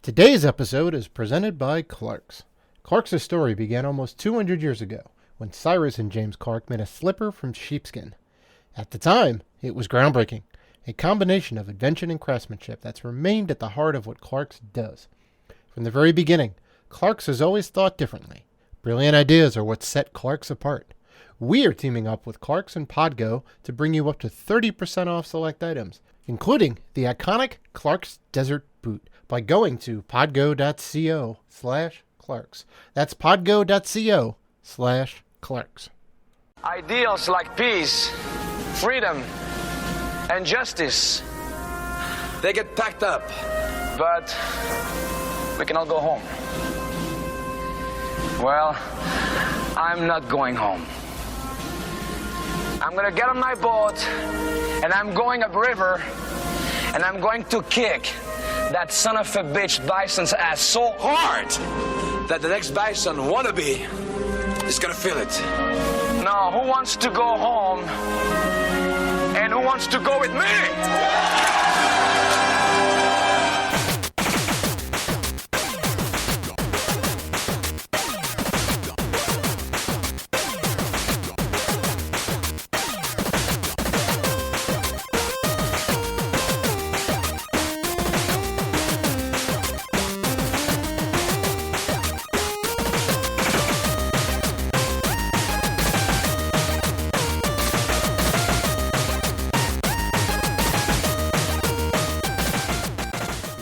Today's episode is presented by Clark's. Clark's story began almost 200 years ago when Cyrus and James Clark made a slipper from sheepskin. At the time, it was groundbreaking, a combination of invention and craftsmanship that's remained at the heart of what Clark's does. From the very beginning, Clark's has always thought differently. Brilliant ideas are what set Clark's apart. We are teaming up with Clark's and Podgo to bring you up to 30% off select items, including the iconic Clark's Desert Boot, by going to podgo.co/Clarks. That's podgo.co/Clarks. Ideals like peace, freedom, and justice, they get packed up, but we can all go home. Well, I'm not going home. I'm gonna get on my boat, and I'm going upriver, and I'm going to kick that son of a bitch bison's ass so hard that the next bison wannabe is gonna feel it. Now, who wants to go home? And who wants to go with me?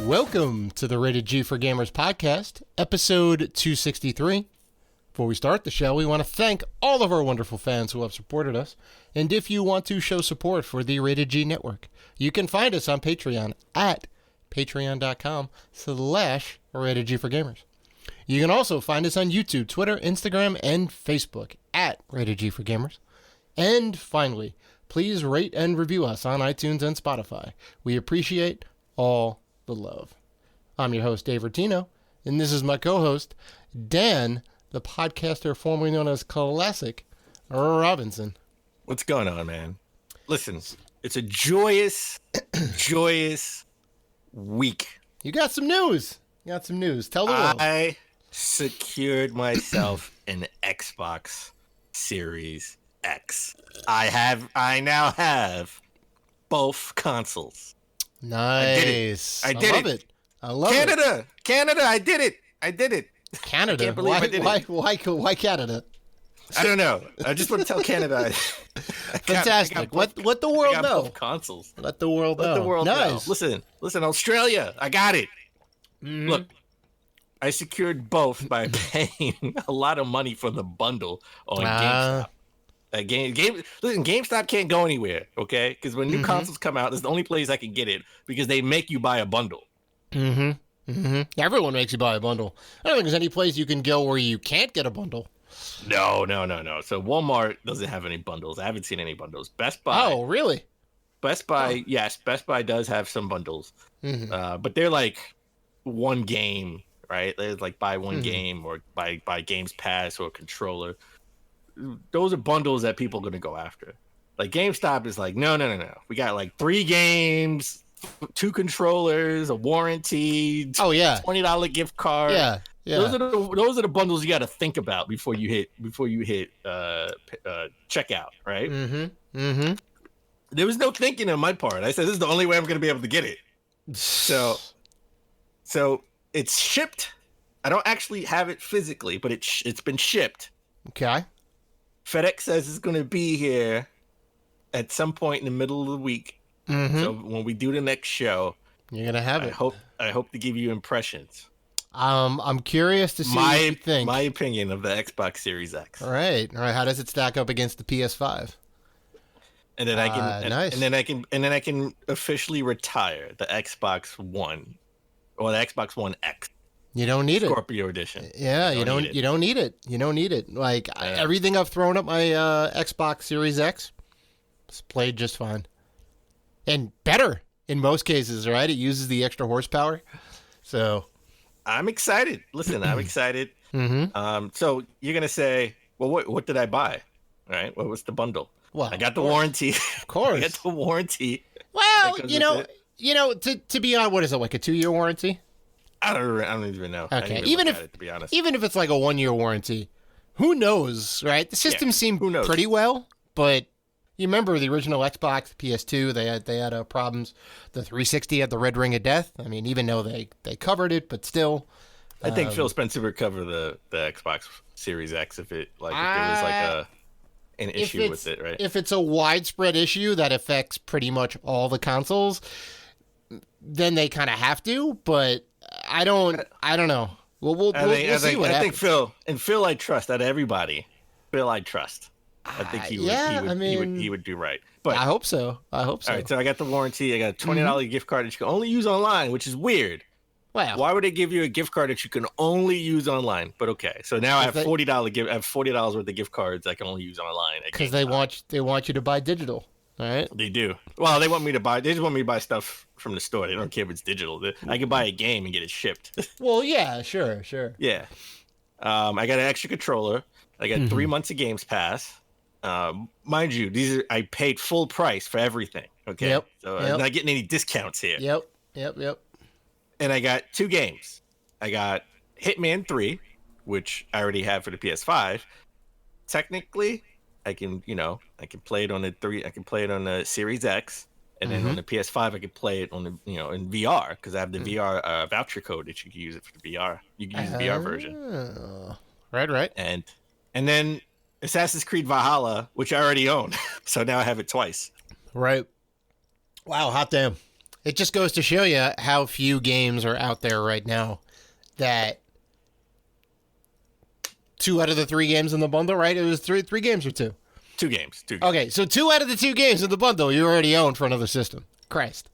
Welcome to the Rated G for Gamers podcast, episode 263. Before we start the show, we want to thank all of our wonderful fans who have supported us. And if you want to show support for the Rated G Network, you can find us on Patreon at patreon.com/Rated G for Gamers. You can also find us on YouTube, Twitter, Instagram, and Facebook at Rated G for Gamers. And finally, please rate and review us on iTunes and Spotify. We appreciate all the love. I'm your host, Dave Rotino, and this is my co-host, Dan, the podcaster formerly known as Classic Robinson. What's going on, man? Listen, it's a joyous week. You got some news. Tell the world. I secured myself an Xbox Series X. I now have both consoles. Nice. I did it. I love it. Canada, I did it. Canada? I can't believe I did it. Why Canada? I don't know. I just want to tell Canada. Fantastic. Let the world know. Both consoles. Let the world know. Nice. Listen, Australia, I got it. Mm-hmm. Look, I secured both by paying a lot of money for the bundle on GameStop. Listen, GameStop can't go anywhere, okay? Because when new consoles come out, it's the only place I can get it because they make you buy a bundle. Everyone makes you buy a bundle. I don't think there's any place you can go where you can't get a bundle. No. So Walmart doesn't have any bundles. I haven't seen any bundles. Best Buy. Oh, really? Best Buy, yes. Best Buy does have some bundles. But they're like one game, right? They're like buy one game or buy Games Pass or a controller. Those are bundles that people are going to go after. Like GameStop is like, no. We got like 3 games, 2 controllers, a warranty. Oh yeah, $20 gift card. Yeah. Those are the bundles you got to think about before you hit checkout, right? There was no thinking on my part. I said this is the only way I'm going to be able to get it. So it's shipped. I don't actually have it physically, but it's been shipped. Okay. FedEx says it's going to be here at some point in the middle of the week. So when we do the next show, you're going to have it. I hope to give you impressions. I'm curious to see what you think. My opinion of the Xbox Series X. All right. How does it stack up against the PS5? And then I can nice. and then I can officially retire the Xbox One or the Xbox One X. You don't need Scorpio edition. Yeah, you don't need it. You don't need it. Like everything I've thrown at my Xbox Series X, it's played just fine. And better in most cases, right? It uses the extra horsepower. So I'm excited. Listen, I'm excited. So you're going to say, well, what did I buy? Right? What was the bundle? Well, I got the warranty. Of course. I got the warranty. Well, to be on, what is it, like a 2-year warranty? I don't even know. I Okay, didn't even look if at it, to be honest. even if it's like a 1-year warranty, who knows, right? The system seemed who knows? pretty well, but you remember the original Xbox, the PS2, they had problems. The 360 had the red ring of death. I mean, even though they covered it, but still. I think Phil Spencer would cover the Xbox Series X if there was like an issue with it, right? If it's a widespread issue that affects pretty much all the consoles, then they kind of have to. But I don't know. Well, we'll see what happens. I think Phil I trust out of everybody. Phil I trust. I think he would do right. But I hope so. All right, so I got the warranty. I got a $20 gift card that you can only use online, which is weird. Wow. Why would they give you a gift card that you can only use online? But okay, so now I have $40 worth of gift cards I can only use online. Because they want you to buy digital, all right? They do. Well, they just want me to buy stuff from the store. They don't care if it's digital. I can buy a game and get it shipped. Well, yeah, sure. Yeah. I got an extra controller. I got 3 months of Games Pass. Mind you, I paid full price for everything. Okay. Yep. So I'm not getting any discounts here. Yep. And I got 2 games. I got Hitman 3, which I already have for the PS5. Technically, I can play it on the Series X, and then on the PS5 I can play it on the in VR because I have the VR voucher code that you can use it for the VR. You can use the VR version. Right. And then Assassin's Creed Valhalla, which I already own, so now I have it twice. Right. Wow, hot damn. It just goes to show you how few games are out there right now that 2 out of the 3 games in the bundle, right? It was three games or 2? 2 games. Okay, so 2 out of the 2 games in the bundle you already own for another system. Christ.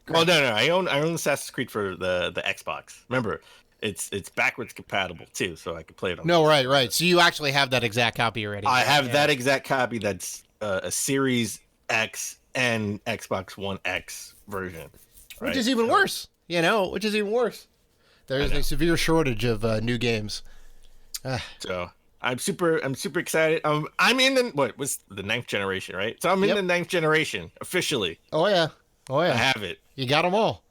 Well, no. I own Assassin's Creed for the Xbox. Remember, it's backwards compatible too, so I can play it on. No, right. So you actually have that exact copy already. I have that exact copy. That's a Series X and Xbox One X version, right? Which is even worse. There's a severe shortage of new games. So I'm super excited. I'm in what's the 9th generation, right? So I'm in the 9th generation officially. Oh yeah. I have it. You got them all.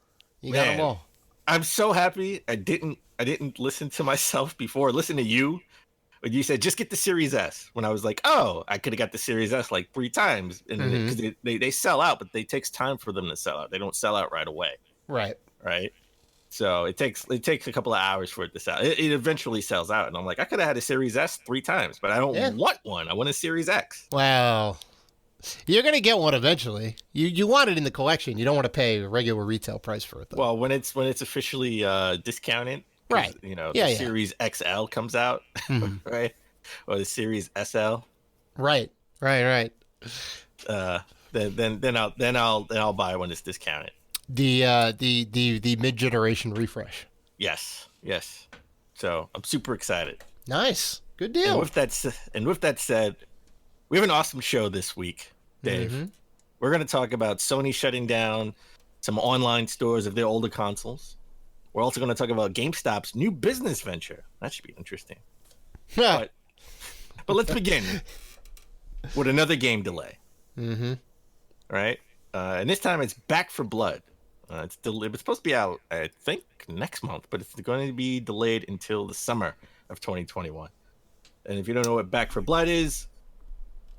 Got them all. I'm so happy. I didn't listen to myself before. Listen to you. When you said just get the Series S, when I was like, oh, I could have got the Series S like 3 times, and because they sell out, but it takes time for them to sell out. They don't sell out right away. Right. So it takes a couple of hours for it to sell. It eventually sells out, and I'm like, I could have had a Series S 3 times, but I don't want one. I want a Series X. Well, you're gonna get one eventually. You want it in the collection. You don't want to pay a regular retail price for it, though. Well, when it's officially discounted. Right. The Series XL comes out, right? Or the Series SL. Right. Then I'll buy when it's discounted. The mid-generation refresh. Yes. So I'm super excited. Nice. Good deal. And with that said, we have an awesome show this week, Dave. We're going to talk about Sony shutting down some online stores of their older consoles. We're also going to talk about GameStop's new business venture. That should be interesting. But let's begin with another game delay. Right? And this time it's Back for Blood. It's supposed to be out, I think, next month, but it's going to be delayed until the summer of 2021. And if you don't know what Back for Blood is,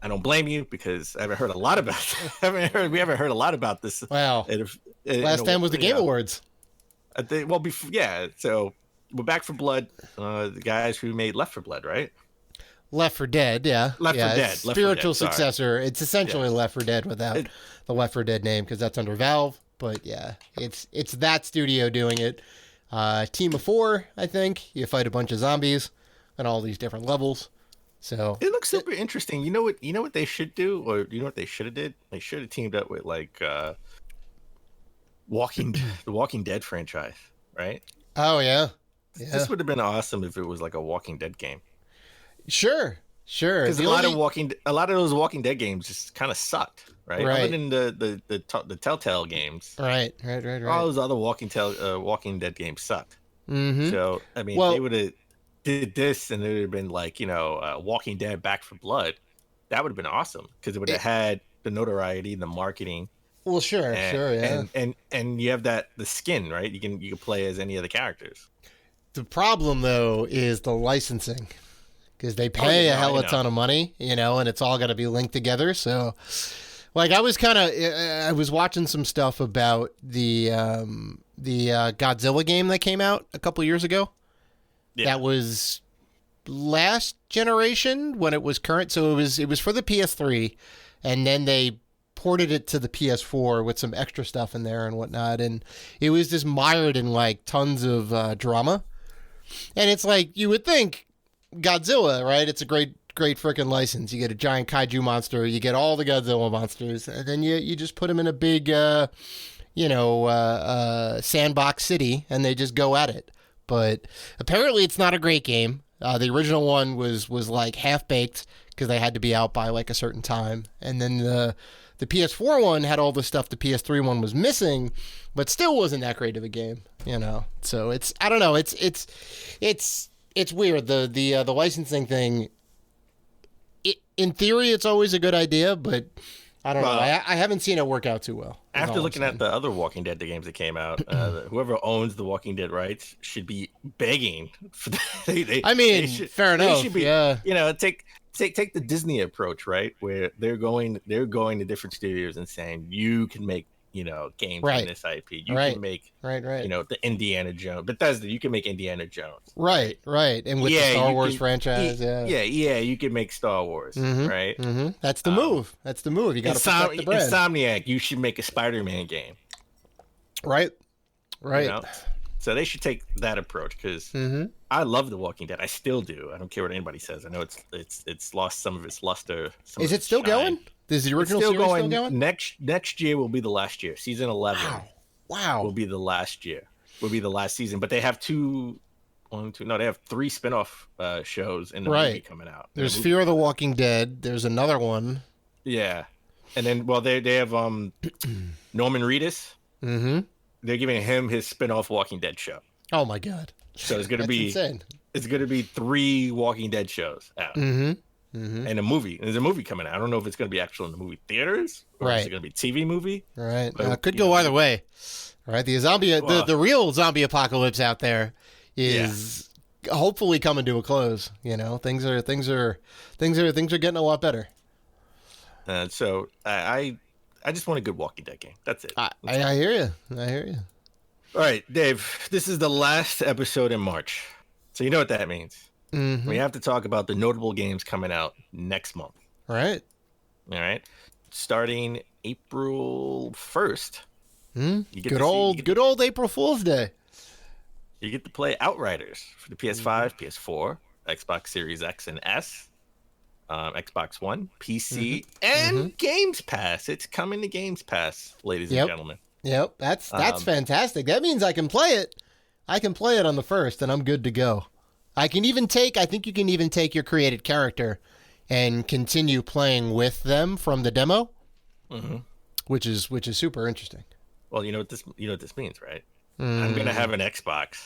I don't blame you because I haven't heard a lot about it. We haven't heard a lot about this. Wow. Last time was the Game Awards. So we're Back for Blood, the guys who made Left 4 Blood, right? Left 4 Dead, yeah. Left 4 Dead. Spiritual successor. It's essentially Left 4 Dead without the Left 4 Dead name because that's under Valve. But yeah, it's that studio doing it. Team of 4, I think. You fight a bunch of zombies on all these different levels. So it looks super interesting. You know what they should do, or you know what they should have did? They should have teamed up with like the Walking Dead franchise, right? Oh yeah. This would have been awesome if it was like a Walking Dead game. Sure. Because a lot of those Walking Dead games just kind of sucked, right? Other than the Telltale games, right. All those other Walking Dead games sucked. So I mean, they would have did this, and it would have been like Walking Dead Back for Blood. That would have been awesome because it would have had the notoriety, the marketing. Well, sure, yeah. And you have the skin, right? You can play as any of the characters. The problem though is the licensing, because they pay a hell of a ton of money, and it's all got to be linked together. So, like, I was watching some stuff about the Godzilla game that came out a couple years ago. Yeah. That was last generation when it was current. So it was for the PS3, and then they ported it to the PS4 with some extra stuff in there and whatnot, and it was just mired in like tons of drama. And it's like, you would think Godzilla, right? It's a great freaking license. You get a giant kaiju monster, you get all the Godzilla monsters, and then you just put them in a big sandbox city, and they just go at it. But apparently it's not a great game. The original one was like half baked because they had to be out by like a certain time, and then the PS4 one had all the stuff the PS3 one was missing, but still wasn't that great of a game, So it's, I don't know, it's weird. The licensing thing. In theory, it's always a good idea, but I don't know. I haven't seen it work out too well. After looking at the other Walking Dead games that came out, whoever owns the Walking Dead rights should be begging for fair enough. They should be, take the Disney approach, right? Where they're going to different studios and saying, you can make, games in this IP. You can make, the Indiana Jones. Bethesda, you can make Indiana Jones. Right. And with the Star Wars franchise, you can make Star Wars, right? Mm-hmm. That's the move. You got to protect the brand. Insomniac, you should make a Spider-Man game. Right. So they should take that approach, because I love The Walking Dead. I still do. I don't care what anybody says. I know it's lost some of its luster. Is it still going? Is the original series still going? Next year will be the last year. Season 11. Wow. Will be the last year. Will be the last season. But they have they have 3 spin-off shows in the movie coming out. There's Fear of the Walking Dead. There's another one. Yeah. And then, they have Norman Reedus. Mm-hmm. They're giving him his spin-off Walking Dead show. Oh my God. So it's going to be insane. It's going to be 3 Walking Dead shows out. Mm-hmm. And a movie. There's a movie coming out. I don't know if it's going to be actual in the movie theaters, or is it going to be a TV movie. Right. Could go either way. Right. The real zombie apocalypse out there is hopefully coming to a close. Things are getting a lot better. So I just want a good Walking Dead game. That's it. I hear you. All right, Dave, this is the last episode in March. So you know what that means. Mm-hmm. We have to talk about the notable games coming out next month. All right. Starting April 1st. Good old April Fool's Day. You get to play Outriders for the PS5, PS4, Xbox Series X and S, Xbox One, PC, and Games Pass. It's coming to Games Pass, ladies and gentlemen. Yep, that's fantastic. That means I can play it. I can play it on the 1st, and I'm good to go. I think you can even take your created character and continue playing with them from the demo, which is super interesting. Well, you know what this means, right? I'm gonna have an Xbox,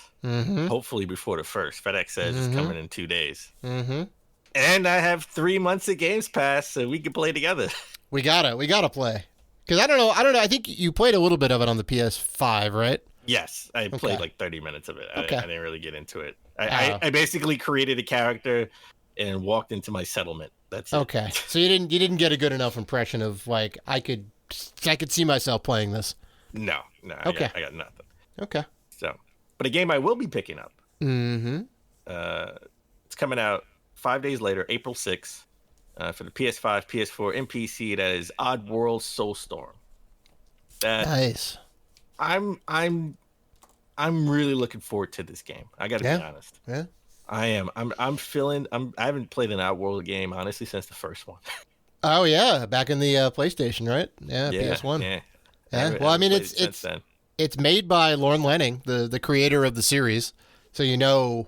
hopefully before the 1st. FedEx says it's coming in 2 days, and I have 3 months of Games Pass, so we can play together. We gotta play. Because I don't know. I think you played a little bit of it on the PS5, right? Yes, I played like 30 minutes of it. I didn't really get into it. I basically created a character and walked into my settlement. That's it. Okay. So you didn't get a good enough impression of like I could see myself playing this. No. Okay. I got nothing. Okay. So, but a game I will be picking up. It's coming out 5 days later, April 6th. For the PS5, PS4, and PC, that is Oddworld Soulstorm. Nice. I'm really looking forward to this game. I got to be honest. Yeah. I am. I haven't played an Oddworld game honestly since the first one. Oh yeah, back in the PlayStation, right? Yeah, PS1. Yeah. Well, I mean, it's made by Lorne Lanning, the creator of the series, so you know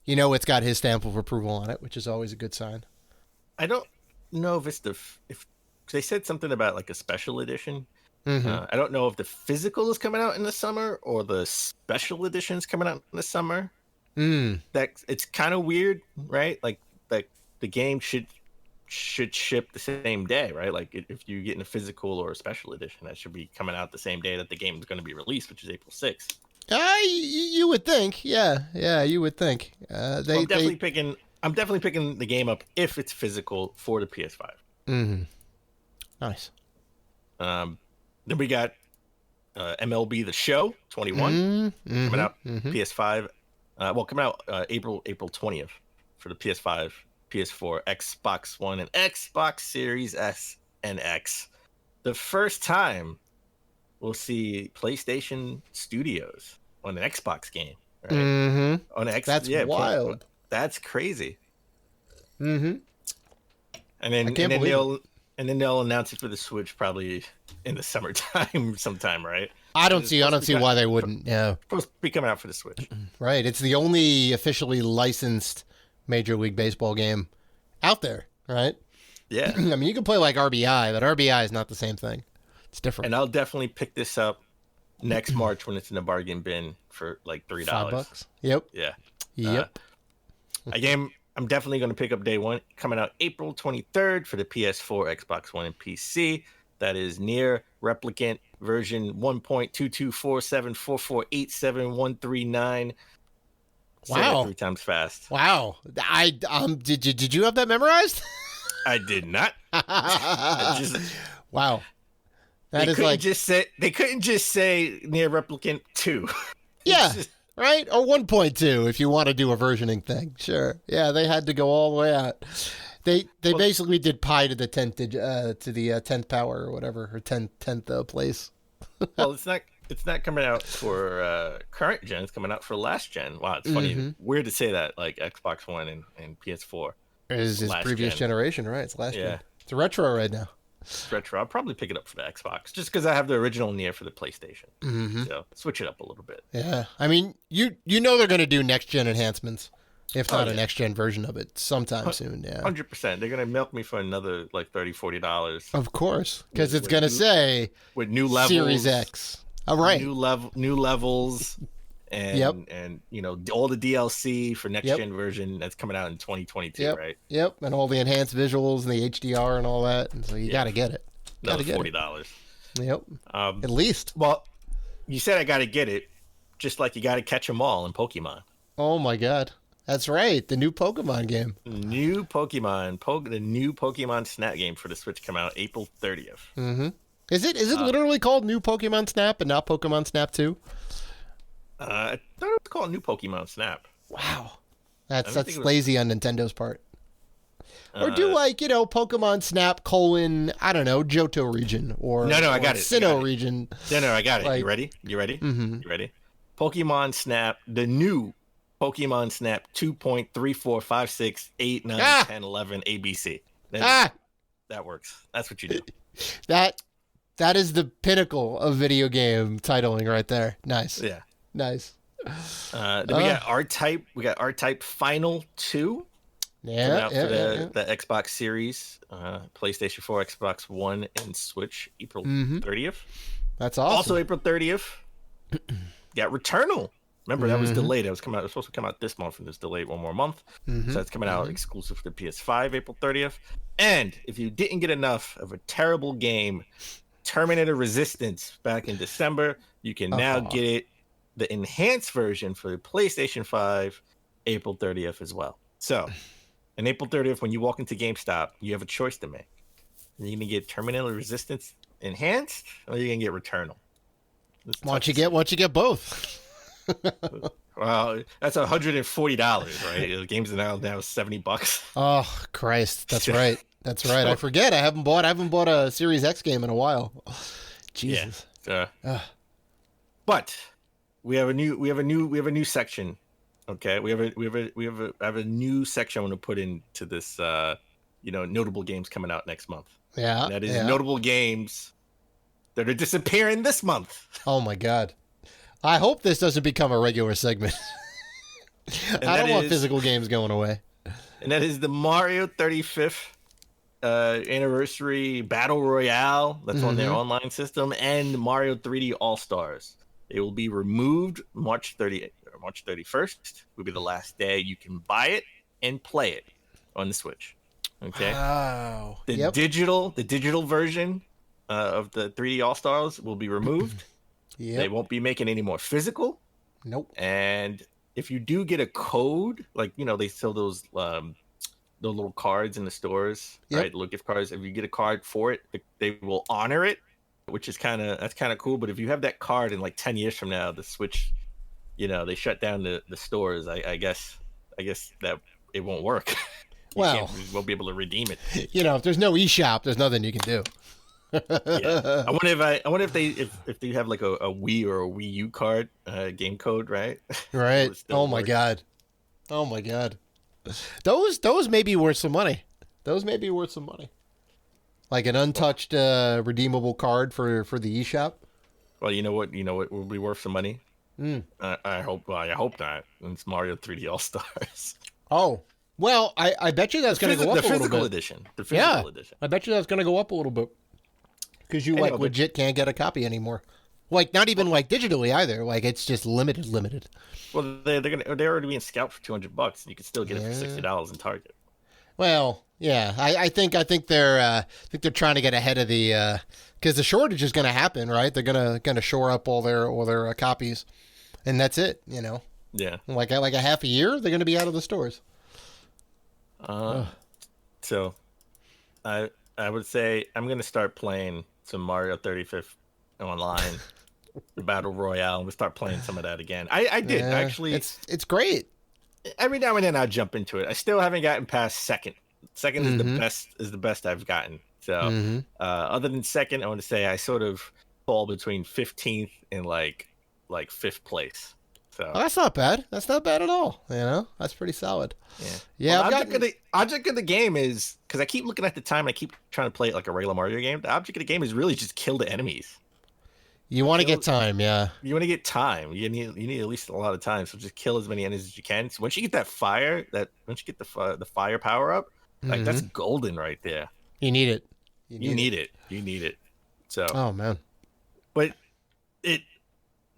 it's got his stamp of approval on it, which is always a good sign. I don't know if if they said something about like a special edition. I don't know if the physical is coming out in the summer or the special edition is coming out in the summer. That it's kind of weird, right? Like the game should should ship the same day, right? Like if you get in a physical or a special edition, that should be coming out the same day that the game is going to be released, which is April 6th. You would think, yeah, you would think. I'm definitely picking the game up if it's physical for the PS5. Mm-hmm. Nice. Then we got MLB The Show 21 coming out PS5. Coming out April 20th for the PS5, PS4, Xbox One, and Xbox Series S and X. The first time we'll see PlayStation Studios on an Xbox game. Right? Mm-hmm. On X, That's wild. That's crazy. Mm-hmm. And then they'll announce it for the Switch probably in the summertime sometime, right? I don't see why they wouldn't. Yeah. Supposed to be coming out for the Switch. Right. It's the only officially licensed Major League Baseball game out there, right? Yeah. I mean, you can play like RBI, but RBI is not the same thing. It's different. And I'll definitely pick this up next March when it's in the bargain bin for like $3. $5. Yep. Yeah. Yep. I'm definitely going to pick up day one, coming out April 23rd for the PS4, Xbox One, and PC. That is Nier Replicant version 1.22474487139. Wow. 3 times fast. Wow. Did you have that memorized? I did not. Wow. They couldn't just say Nier Replicant 2. Yeah. Right? Or 1.2 if you want to do a versioning thing. Sure. Yeah, they had to go all the way out. They basically did pi to the 10th power or whatever, or 10th place. Well, it's not coming out for current gen, it's coming out for last gen. Wow, it's funny. Weird to say that, like Xbox One and PS4. Is his previous generation, right? It's last gen. It's a retro right now. Retro. I'll probably pick it up for the Xbox just because I have the original Nier for the PlayStation. So switch it up a little bit. Yeah, I mean, you know they're going to do next gen enhancements, if not a next gen version of it sometime soon. Yeah, 100%. They're going to milk me for another like $30-$40. Of course, because it's going to say with new levels, Series X. All right, new levels. And you know, all the DLC for next gen version that's coming out in 2022, right? Yep, and all the enhanced visuals and the HDR and all that, and so you got to get it. Another $40. Yep, at least. Well, you said I got to get it, just like you got to catch them all in Pokemon. Oh my God, that's right, the new Pokemon game. The new Pokemon Snap game for the Switch come out April 30th. Mm-hmm. Is it literally called New Pokemon Snap and not Pokemon Snap 2? I thought it was called New Pokemon Snap. Wow. That's lazy on Nintendo's part. Or do Pokemon Snap : I don't know, Johto region or I got it. Sinnoh region. No, I got it. You ready? Mm-hmm. You ready? Pokemon Snap, the new Pokemon Snap 2.345689 10 11 ABC. That works. That's what you do. That is the pinnacle of video game titling right there. Nice. Yeah. Nice. Then we got R-Type. We got R-Type Final 2. Yeah. The Xbox Series, PlayStation 4, Xbox One, and Switch, April 30th. That's awesome. Also, April 30th, got Returnal. Remember, that was delayed. It was supposed to come out this month, and it's delayed one more month. So it's coming out exclusive for the PS5, April 30th. And if you didn't get enough of a terrible game, Terminator Resistance, back in December, you can now get it, the enhanced version for the PlayStation 5, April 30th as well. So, on April 30th, when you walk into GameStop, you have a choice to make. You're going to get Terminator Resistance enhanced, or you're going to get Returnal. Why don't you get both? Well, that's $140, right? The game's now $70. Oh Christ, that's right. That's right. I forget. I haven't bought a Series X game in a while. Jesus. Yeah. But we have a new section. Okay, we have a new section I want to put into this. Notable games coming out next month. Yeah. And that is notable games that are disappearing this month. Oh my God. I hope this doesn't become a regular segment. I don't want physical games going away. And that is the Mario 35th anniversary Battle Royale that's on their online system, and Mario 3D All-Stars. It will be removed March 31st. Will be the last day you can buy it and play it on the Switch. Okay. Wow. The Yep. digital version of the 3D All Stars will be removed. Yep. They won't be making any more physical. Nope. And if you do get a code, like they sell those the little cards in the stores, Yep. right? Little gift cards. If you get a card for it, they will honor it, which is kind of cool. But if you have that card in like 10 years from now, the Switch, they shut down the stores. I guess that it won't work. You won't be able to redeem it. If there's no eShop, there's nothing you can do. Yeah. I wonder if they have like a Wii or a Wii U card game code, right? Right. Oh my God. Those may be worth some money. Like an untouched redeemable card for the eShop. Well, you know what will be worth some money. I hope not. It's Mario 3D All Stars. Oh. Well, I bet you that's going to go up a little bit. The physical edition. I bet you that's going to go up a little bit. Because you legit can't get a copy anymore. Like not even like digitally either. Like it's just limited. Well, they're already being scalped for $200. You can still get it for $60 in Target. Well, yeah, I think they're trying to get ahead of the because the shortage is going to happen, right? They're gonna shore up all their copies, and that's it. Yeah. Like a half a year, they're going to be out of the stores. So, I would say I'm going to start playing some Mario 35th online, the Battle Royale. We'll start playing some of that again. I did actually. It's great. Every now and then I'll jump into it. I still haven't gotten past second. Second is the best I've gotten. So, other than second, I want to say I sort of fall between 15th and like 5th place. So that's not bad. That's not bad at all. That's pretty solid. Yeah. Well, the object of the game is, because I keep looking at the time and I keep trying to play it like a regular Mario game. The object of the game is really just kill the enemies. You want to get time, yeah. You want to get time. You need at least a lot of time. So just kill as many enemies as you can. So once you get that fire, once you get the fire power up, like that's golden right there. You need it. You need it. So. Oh man. But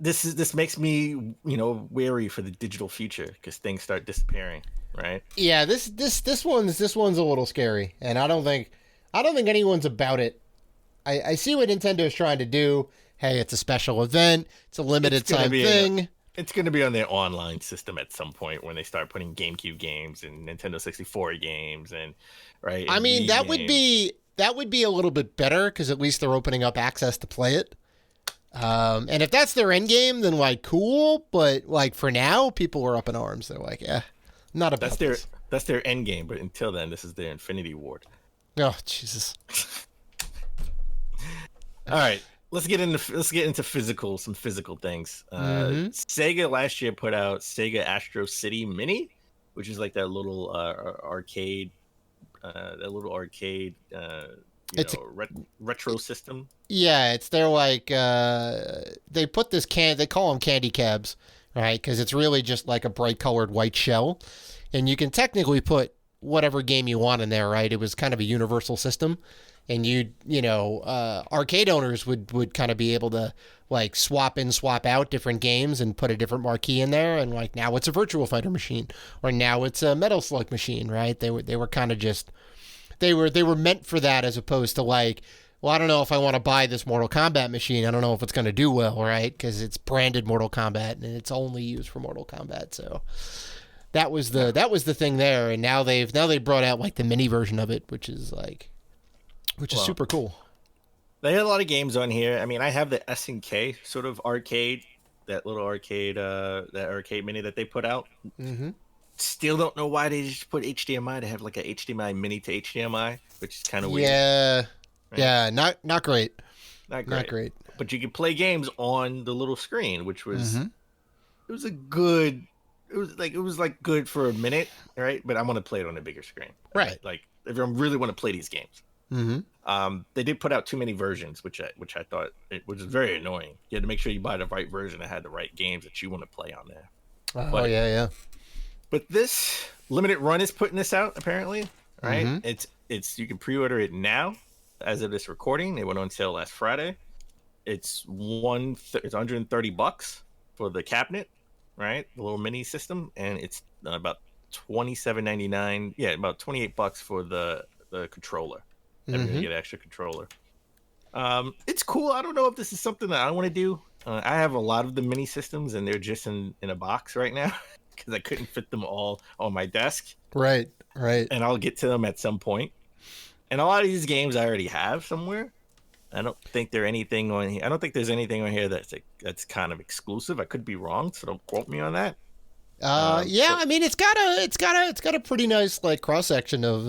this makes me wary for the digital future because things start disappearing, right? Yeah, this one's a little scary, and I don't think anyone's about it. I see what Nintendo's trying to do. Hey, it's a special event. It's a limited time thing. It's going to be on their online system at some point when they start putting GameCube games and Nintendo 64 games and right. I mean, that would be a little bit better because at least they're opening up access to play it. And if that's their end game, then like cool. But like for now, people are up in arms. They're like, not about this. That's their end game. But until then, this is their Infinity Ward. Oh Jesus! All right, let's get into some physical things. Sega last year put out Sega Astro City Mini, which is like that little arcade. Retro system. Yeah, it's their like they put this they call them candy cabs, right? Because it's really just like a bright colored white shell, and you can technically put whatever game you want in there, right? It was kind of a universal system, and arcade owners would kind of be able to like swap in, swap out different games and put a different marquee in there, and like now it's a Virtua Fighter machine, or now it's a Metal Slug machine, right? They were kind of just they were meant for that, as opposed to like, well, I don't know if I want to buy this Mortal Kombat machine. I don't know if it's going to do well, right? Because it's branded Mortal Kombat and it's only used for Mortal Kombat. So that was the thing there. And now they brought out like the mini version of it, which is super cool. They had a lot of games on here. I mean, I have the SNK sort of arcade, that little arcade, that arcade mini that they put out. Mm-hmm. Still don't know why they just put HDMI to have like a HDMI mini to HDMI, which is kind of weird. Yeah. Right? Yeah. Not great. Not great. But you could play games on the little screen, which was, it was good for a minute, right? But I'm going to play it on a bigger screen. Right. Like if I really want to play these games. Mm-hmm. They did put out too many versions, which I thought it was very annoying. You had to make sure you buy the right version that had the right games that you want to play on there. Oh, yeah. But this limited run is putting this out apparently, right? Mm-hmm. It's you can pre-order it now as of this recording. It went on sale last Friday. It's $130 for the cabinet, right? The little mini system, and it's about $27.99. Yeah, about $28 for the controller. I'm gonna get an extra controller. It's cool. I don't know if this is something that I want to do. I have a lot of the mini systems, and they're just in a box right now because I couldn't fit them all on my desk. Right. And I'll get to them at some point. And a lot of these games I already have somewhere. I don't think there's anything on here. I don't think there's anything on here that's kind of exclusive. I could be wrong, so don't quote me on that. I mean, it's got a pretty nice like cross section of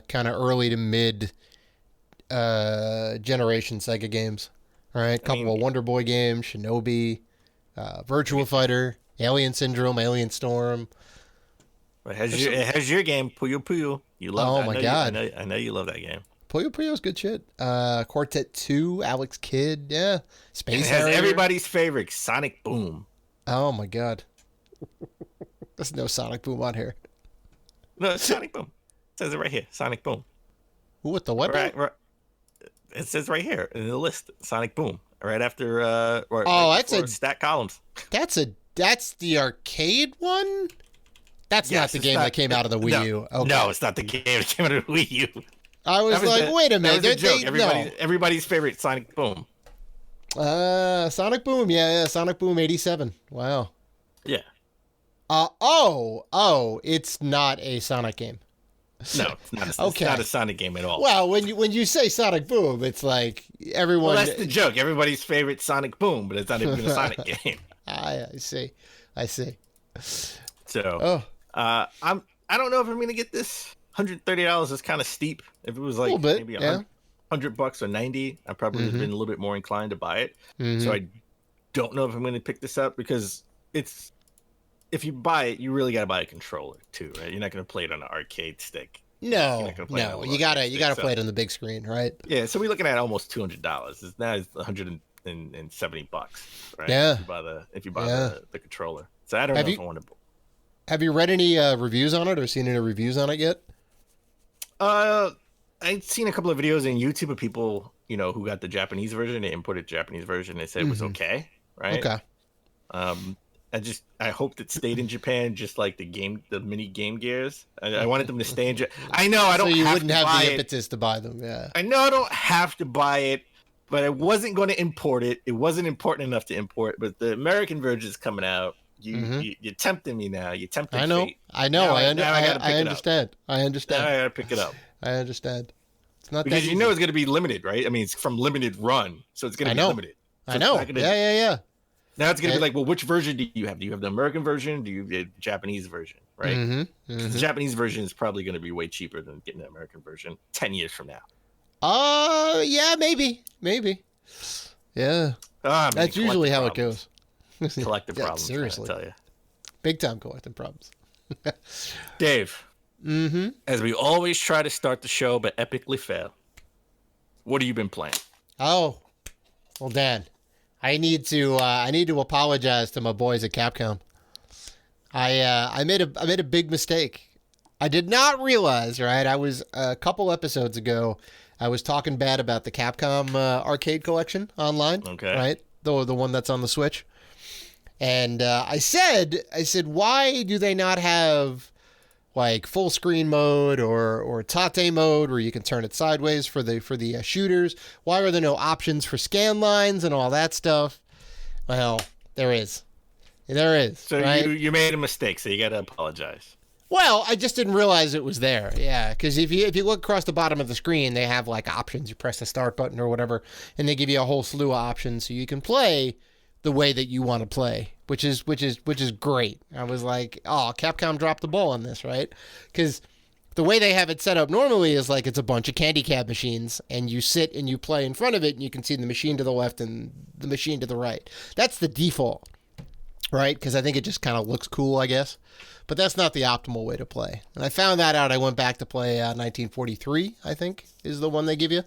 kind of early to mid generation Sega games. All right, a couple of Wonder Boy games, Shinobi, Virtua Fighter, Alien Syndrome, Alien Storm. It has your game, Puyo Puyo. You love that. Oh my god! I know you love that game. Puyo Puyo's good shit. Quartet 2, Alex Kidd, yeah. Space It has Harrier. everybody's favorite, Sonic Boom. Oh my god. There's no Sonic Boom on here. No, it's Sonic Boom. It says it right here, Sonic Boom. What the what? Right. It says right here in the list, Sonic Boom. Right after that's a stat columns. That's the arcade one? That's not the game that came out of the Wii U. Okay. No, it's not the game that came out of the Wii U. I was like, wait a minute. That was a joke. Everybody's favorite Sonic Boom. Sonic Boom. Yeah. Sonic Boom 87. Wow. Yeah. It's not a Sonic game. No, it's not. It's not a Sonic game at all. Well, when you say Sonic Boom, it's like everyone. Well, that's the joke. Everybody's favorite Sonic Boom, but it's not even a Sonic game. I see. So, I don't know if I'm gonna get this. $130 is kind of steep. If it was like maybe $100 or $90, I probably would have been a little bit more inclined to buy it. So I don't know if I'm going to pick this up because if you buy it, you really got to buy a controller too, right? You're not going to play it on an arcade stick. No, you gotta play it on the big screen, right? Yeah, so we're looking at almost $200. Now it's $170, right? Yeah. If you buy the controller. So I don't know if I want to. Have you read any reviews on it or seen any reviews on it yet? I'd seen a couple of videos on YouTube of people, who got the Japanese version. They imported the Japanese version. They said it was okay, right? Okay. I hoped it stayed in Japan, just like the mini Game Gears. I wanted them to stay in Japan. I know I don't. So you wouldn't have the impetus to buy them, yeah. I know I don't have to buy it, but I wasn't going to import it. It wasn't important enough to import. But the American version is coming out. You're tempting me now. You're tempting me. I know. I understand. Now I gotta pick it up. I understand. It's not because that it's going to be limited, right? I mean, it's from limited run, so it's going to be limited. So I know. Yeah. Now it's going to be like, well, which version do you have? Do you have the American version? Do you have the Japanese version? Right? The Japanese version is probably going to be way cheaper than getting the American version 10 years from now. Yeah, maybe. Yeah. That's usually how it goes. Collective problems. Seriously. I tell you. Big time collective problems. Dave. As we always try to start the show but epically fail, what have you been playing? Oh, well, Dan, I need to apologize to my boys at Capcom. I made a big mistake. I did not realize, right? I was a couple episodes ago. I was talking bad about the Capcom arcade collection online. Okay. Right, the one that's on the Switch. And I said, why do they not have like full screen mode or tate mode where you can turn it sideways for the shooters? Why are there no options for scan lines and all that stuff? Well, there is. So right? you made a mistake, so you got to apologize. Well, I just didn't realize it was there. Yeah, because if you look across the bottom of the screen, they have like options. You press the start button or whatever, and they give you a whole slew of options so you can play the way that you want to play, which is great. I was like, oh, Capcom dropped the ball on this, right? Because the way they have it set up normally is like it's a bunch of candy cab machines, and you sit and you play in front of it, and you can see the machine to the left and the machine to the right. That's the default, right? Because I think it just kind of looks cool, I guess. But that's not the optimal way to play. And I found that out. I went back to play 1943, I think, is the one they give you.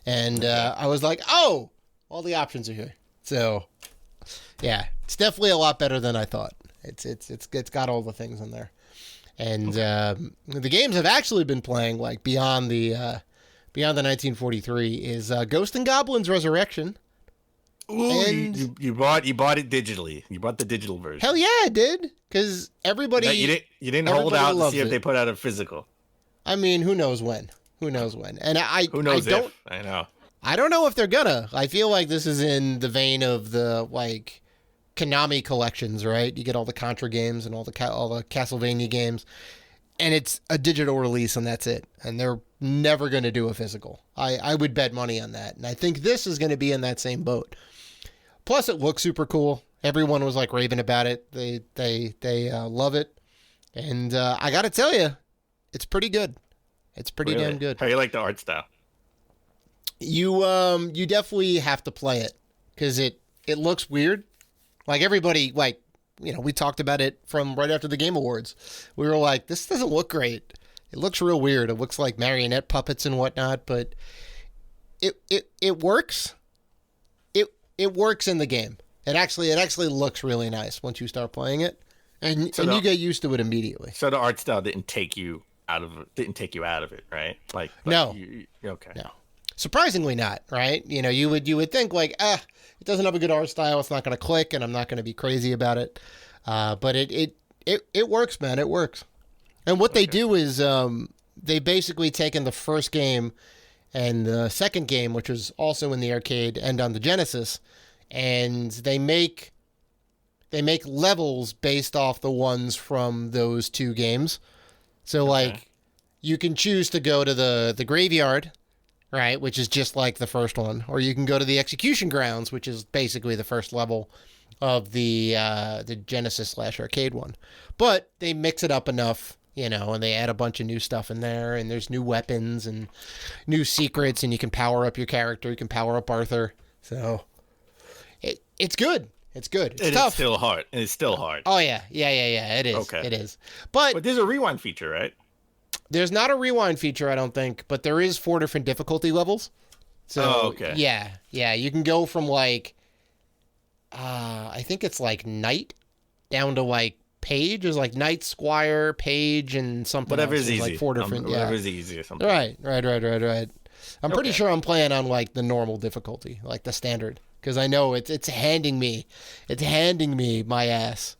And I was like, oh, all the options are here. So... yeah, it's definitely a lot better than I thought. It's got all the things in there, and the games I've actually been playing, like beyond the 1943, is Ghost and Goblins Resurrection. Ooh, And you bought it digitally. You bought the digital version. hell yeah, I did. Because everybody... You didn't hold everybody out to loves see if it. they put out a physical. I mean, who knows when? Who knows when? And Who knows I don't... if? I know. I don't know if they're gonna. I feel like this is in the vein of the, like, Konami collections, right? You get all the Contra games and all the Castlevania games, and it's a digital release, and that's it. And they're never going to do a physical. I would bet money on that. And I think this is going to be in that same boat. Plus, it looks super cool. Everyone was, like, raving about it. They love it. And I got to tell you, it's pretty good. It's pretty damn good. How you like the art style? You definitely have to play it because it looks weird. Like everybody, like, you know, we talked about it from right after the Game Awards. We were like, this doesn't look great. It looks real weird. It looks like marionette puppets and whatnot, but it works. It works in the game. It actually looks really nice once you start playing it, and you get used to it immediately. So the art style didn't take you out of it, right? Like no, okay, no. Surprisingly not, right? You know, you would think like, it doesn't have a good art style, it's not going to click, and I'm not going to be crazy about it. But it works, man. It works. And what they do is they basically taken the first game and the second game, which was also in the arcade and on the Genesis, and they make levels based off the ones from those two games. So like, you can choose to go to the graveyard, right, which is just like the first one, or you can go to the execution grounds, which is basically the first level of the Genesis / arcade one. But they mix it up enough, you know, and they add a bunch of new stuff in there, and there's new weapons and new secrets, and you can power up your character. You can power up Arthur. So it's good. It's good. It's tough. It's still hard. It's still hard. Oh yeah. It is. Okay. It is. But there's a rewind feature, right? There's not a rewind feature, I don't think, but there is 4 different difficulty levels. So, yeah, you can go from like, I think it's like Knight down to like Page. There's like Knight, Squire, Page, and something Whatever else. is easy. Like 4 different, Whatever's easy or something. Right. I'm pretty sure I'm playing on like the normal difficulty, like the standard, because I know it's handing me my ass.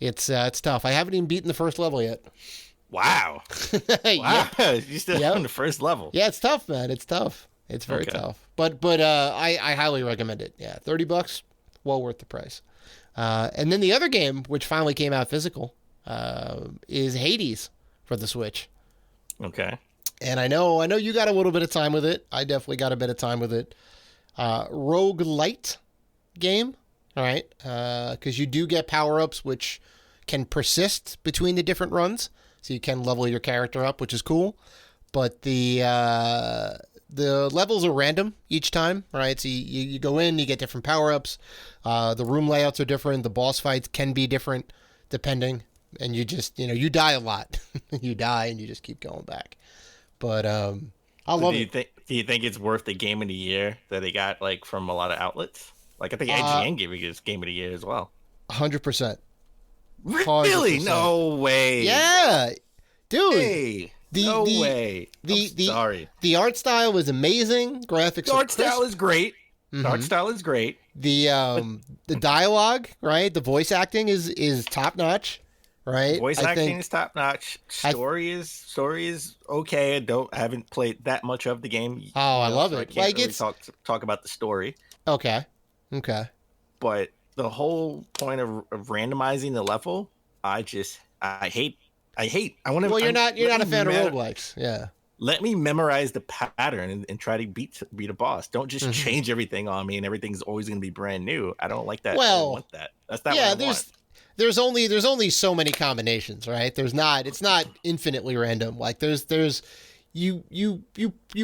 It's tough. I haven't even beaten the first level yet. Wow. Yeah. You're still on the first level. Yeah, it's tough, man. It's tough. It's very tough. But I highly recommend it. Yeah, $30, well worth the price. And then the other game, which finally came out physical, is Hades for the Switch. Okay. And I know you got a little bit of time with it. I definitely got a bit of time with it. Roguelite game, all right? Because you do get power-ups which can persist between the different runs. So you can level your character up, which is cool. But the levels are random each time, right? So you go in, you get different power-ups. The room layouts are different. The boss fights can be different depending. And you just, you die a lot. You die and you just keep going back. But I love it. Do you think it's worth the game of the year that they got like from a lot of outlets? Like I think IGN gave it game of the year as well. 100%. Really? 100%. No way. Yeah, dude. Hey, no way. Sorry. The art style was amazing. Graphics. The art style is great. The art style is great. The dialogue, right? The voice acting is top notch, right? Voice acting is top notch. Story is okay. I haven't played that much of the game. Oh, I love so it. I can't really talk about the story. Okay. But the whole point of randomizing the level, I hate. I want to. Well, you're not a fan of roguelikes. Yeah. Let me memorize the pattern and try to beat a boss. Don't just change everything on me and everything's always going to be brand new. I don't like that. Well, I don't want that. That's not what I want. There's only so many combinations, right? It's not infinitely random. Like you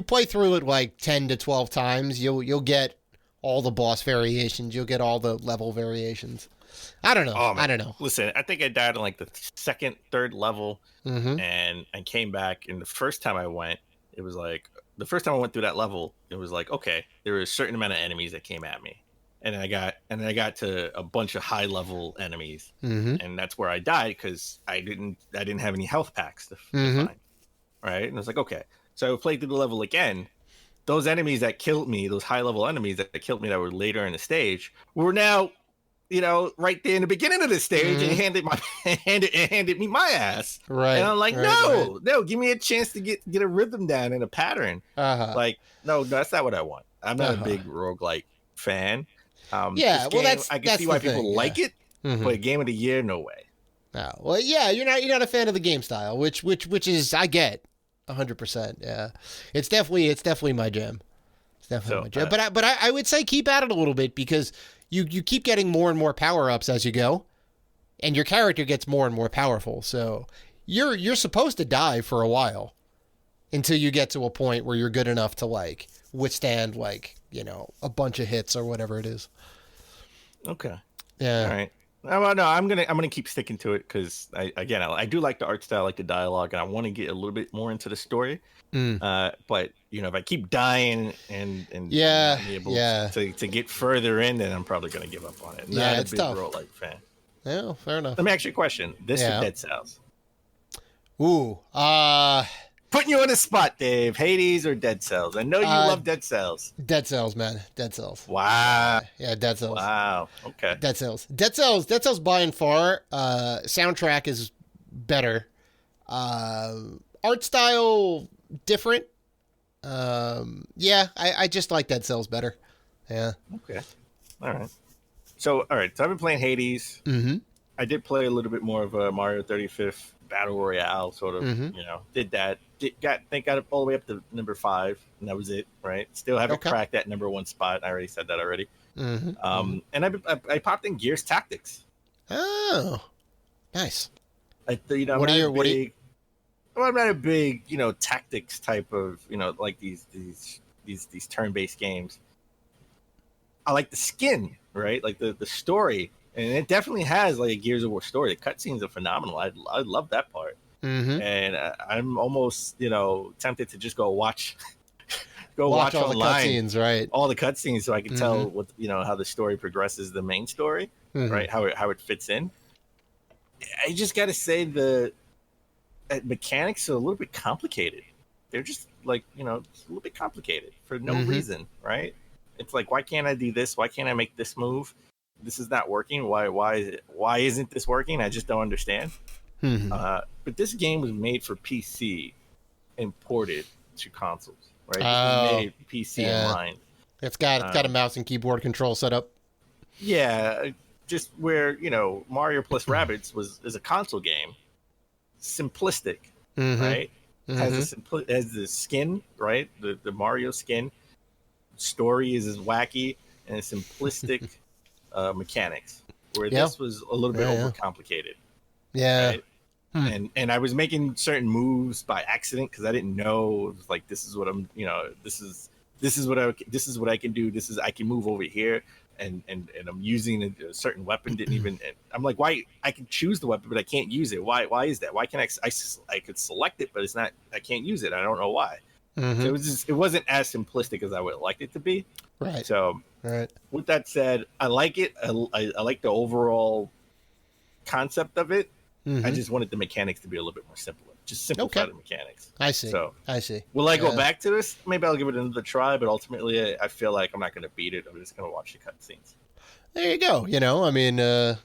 play through it like 10 to 12 times. You'll get all the boss variations. You'll get all the level variations. I don't know. I don't know. Listen, I think I died on like the second, third level, and I came back. And the first time I went, it was like the first time I went through that level, it was like, okay, there was a certain amount of enemies that came at me, and then I got to a bunch of high level enemies, and that's where I died because I didn't have any health packs to find, right? And I was like, okay, so I played through the level again. those enemies that killed me, those high level enemies that killed me that were later in the stage, were now, right there in the beginning of the stage and handed me my ass. Right. And I'm like, right. no, give me a chance to get a rhythm down and a pattern. Uh-huh. No, that's not what I want. I'm not a big roguelike fan. Yeah, well, I can see why people like it, but Game of the Year, no way. Oh, well, yeah, you're not a fan of the game style, which is I get 100%. Yeah, it's definitely my jam. It's definitely my jam. But I would say keep at it a little bit because you keep getting more and more power ups as you go, and your character gets more and more powerful. So you're supposed to die for a while until you get to a point where you're good enough to withstand a bunch of hits or whatever it is. Okay. Yeah. All right. Well, no, I'm gonna keep sticking to it because I do like the art style, like the dialogue, and I want to get a little bit more into the story. But if I keep dying and not be able to get further in, then I'm probably gonna give up on it. Not a big roguelike fan. Yeah, fair enough. Let me ask you a question. This is Dead Cells. Ooh, putting you on the spot, Dave. Hades or Dead Cells? I know you love Dead Cells. Dead Cells, man. Dead Cells. Wow. Yeah, Dead Cells. Wow. Okay. Dead Cells by and far. Soundtrack is better. Art style different. I just like Dead Cells better. Yeah. Okay. All right. So I've been playing Hades. Mm-hmm. I did play a little bit more of a Mario 35th Battle Royale, sort of, did that. Got it all the way up to number 5, and that was it, right? Still haven't cracked that number 1 spot. I already said that already. And I popped in Gears Tactics. Oh, nice. I'm not a big, tactics type of, like these turn-based games. I like the skin, right? Like the story. And it definitely has like a Gears of War story. The cutscenes are phenomenal. I love that part. And I'm almost, tempted to just go watch all online, the cutscenes, right? All the cutscenes, so I can tell what how the story progresses, the main story, right? How it fits in. I just got to say the mechanics are a little bit complicated. They're just like it's a little bit complicated for no reason, right? It's like, why can't I do this? Why can't I make this move? This is not working. Why isn't this working? I just don't understand. But this game was made for PC and ported to consoles, right? This was made PC in mind. It's got a mouse and keyboard control set up. Yeah, just where Mario plus Rabbids is a console game, simplistic, right? Has the skin, right? The Mario skin. Story is wacky and simplistic. Mechanics, where this was a little bit overcomplicated. Yeah. Right? And I was making certain moves by accident because I didn't know. It was like, this is what I'm, this is what I can do. I can move over here, and I'm using a certain weapon. Didn't even. I'm like, why? I can choose the weapon, but I can't use it. Why is that? Why can I could select it, but it's not. I can't use it. I don't know why. So it wasn't as simplistic as I would like it to be. Right. So, with that said, I like it. I like the overall concept of it. I just wanted the mechanics to be a little bit more simpler. Just simplify the mechanics. I see. So, I see. Will I go back to this? Maybe I'll give it another try, but ultimately, I feel like I'm not going to beat it. I'm just going to watch the cutscenes. There you go. I mean, I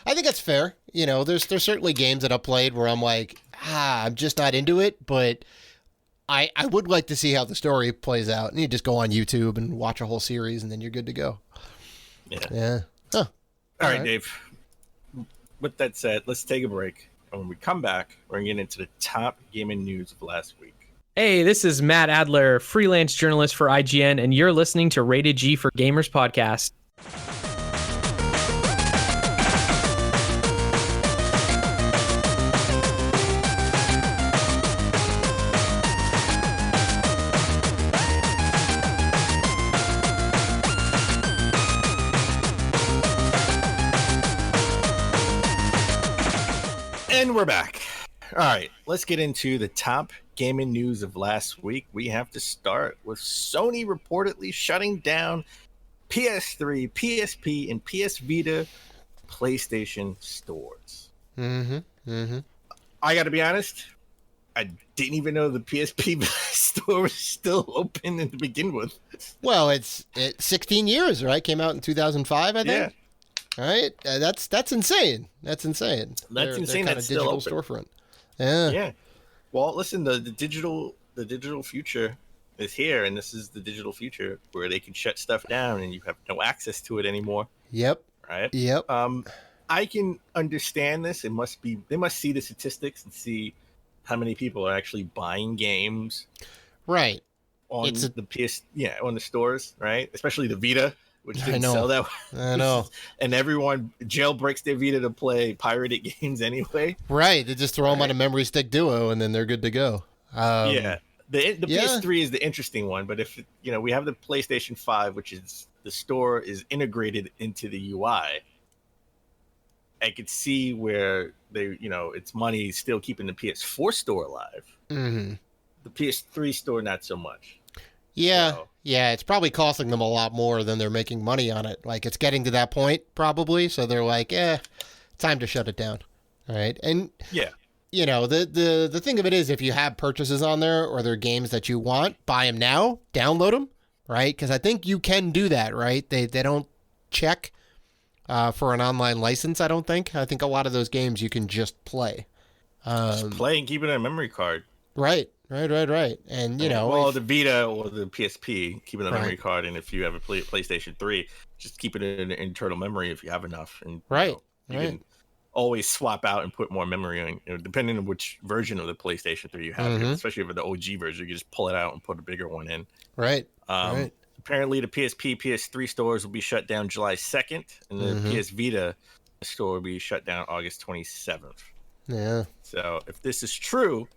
think that's fair. There's certainly games that I've played where I'm like, I'm just not into it, but I would like to see how the story plays out. And you just go on YouTube and watch a whole series, and then you're good to go. Yeah. Huh. All right, Dave. With that said, let's take a break. And when we come back, we're going to get into the top gaming news of last week. Hey, this is Matt Adler, freelance journalist for IGN, and you're listening to Rated G for Gamers podcast. And we're back. All right, let's get into the top gaming news of last week. We have to start with Sony reportedly shutting down PS3, PSP, and PS Vita PlayStation stores. I got to be honest, I didn't even know the PSP store was still open to begin with. Well, it's 16 years, right? Came out in 2005, I think. Yeah. Right? That's insane. That's insane. That's insane. Kind That's of digital still storefront. Yeah. Yeah. Well, listen, the digital future is here, and this is the digital future where they can shut stuff down and you have no access to it anymore. Yep. Right? Yep. I can understand this. They must see the statistics and see how many people are actually buying games. Right. On on the stores, right? Especially the Vita, which didn't sell that. I know. And everyone jailbreaks their Vita to play pirated games anyway. Right. They just throw them on a memory stick Duo, and then they're good to go. The PS3 is the interesting one, but if we have the PlayStation 5, which is the store is integrated into the UI. I could see where it's money still keeping the PS4 store alive. Mm-hmm. The PS3 store, not so much. Yeah, So, yeah, it's probably costing them a lot more than they're making money on it. Like, it's getting to that point, probably, so they're like, time to shut it down. All right, and yeah. The thing of it is, if you have purchases on there or they're games that you want, buy them now, download them, right? Because I think you can do that, right? They don't check for an online license, I don't think. I think a lot of those games you can just play. Just play and keep it in a memory card. Right. And, the Vita or the PSP, keep it in a memory card. And if you have a PlayStation 3, just keep it in an internal memory if you have enough. And you can always swap out and put more memory in, depending on which version of the PlayStation 3 you have. Mm-hmm. Especially if the OG version, you just pull it out and put a bigger one in. Right. Apparently, the PSP, PS3 stores will be shut down July 2nd, and the PS Vita store will be shut down August 27th. Yeah. So if this is true,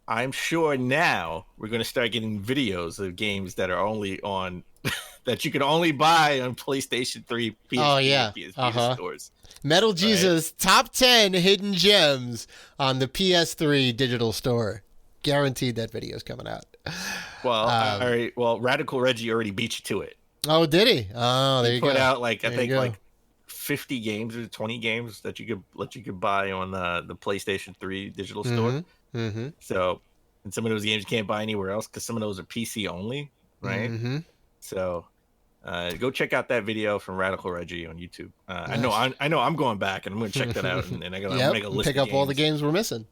I'm sure now we're going to start getting videos of games that are only on that you can only buy on PlayStation 3, PSP, PS Vita stores. Metal Jesus top 10 hidden gems on the PS3 digital store. Guaranteed that video's coming out. Well, all right. Well, Radical Reggie already beat you to it. Oh, did he? Oh, there you go. He put out I think 50 games or 20 games that you could buy on the PlayStation 3 digital store. Mm-hmm. So, and some of those games you can't buy anywhere else because some of those are PC only, right? Mm-hmm. So, go check out that video from Radical Reggie on YouTube. I know I'm going back and I'm going to check that out and I'm going to make a list. Pick up all the games we're missing.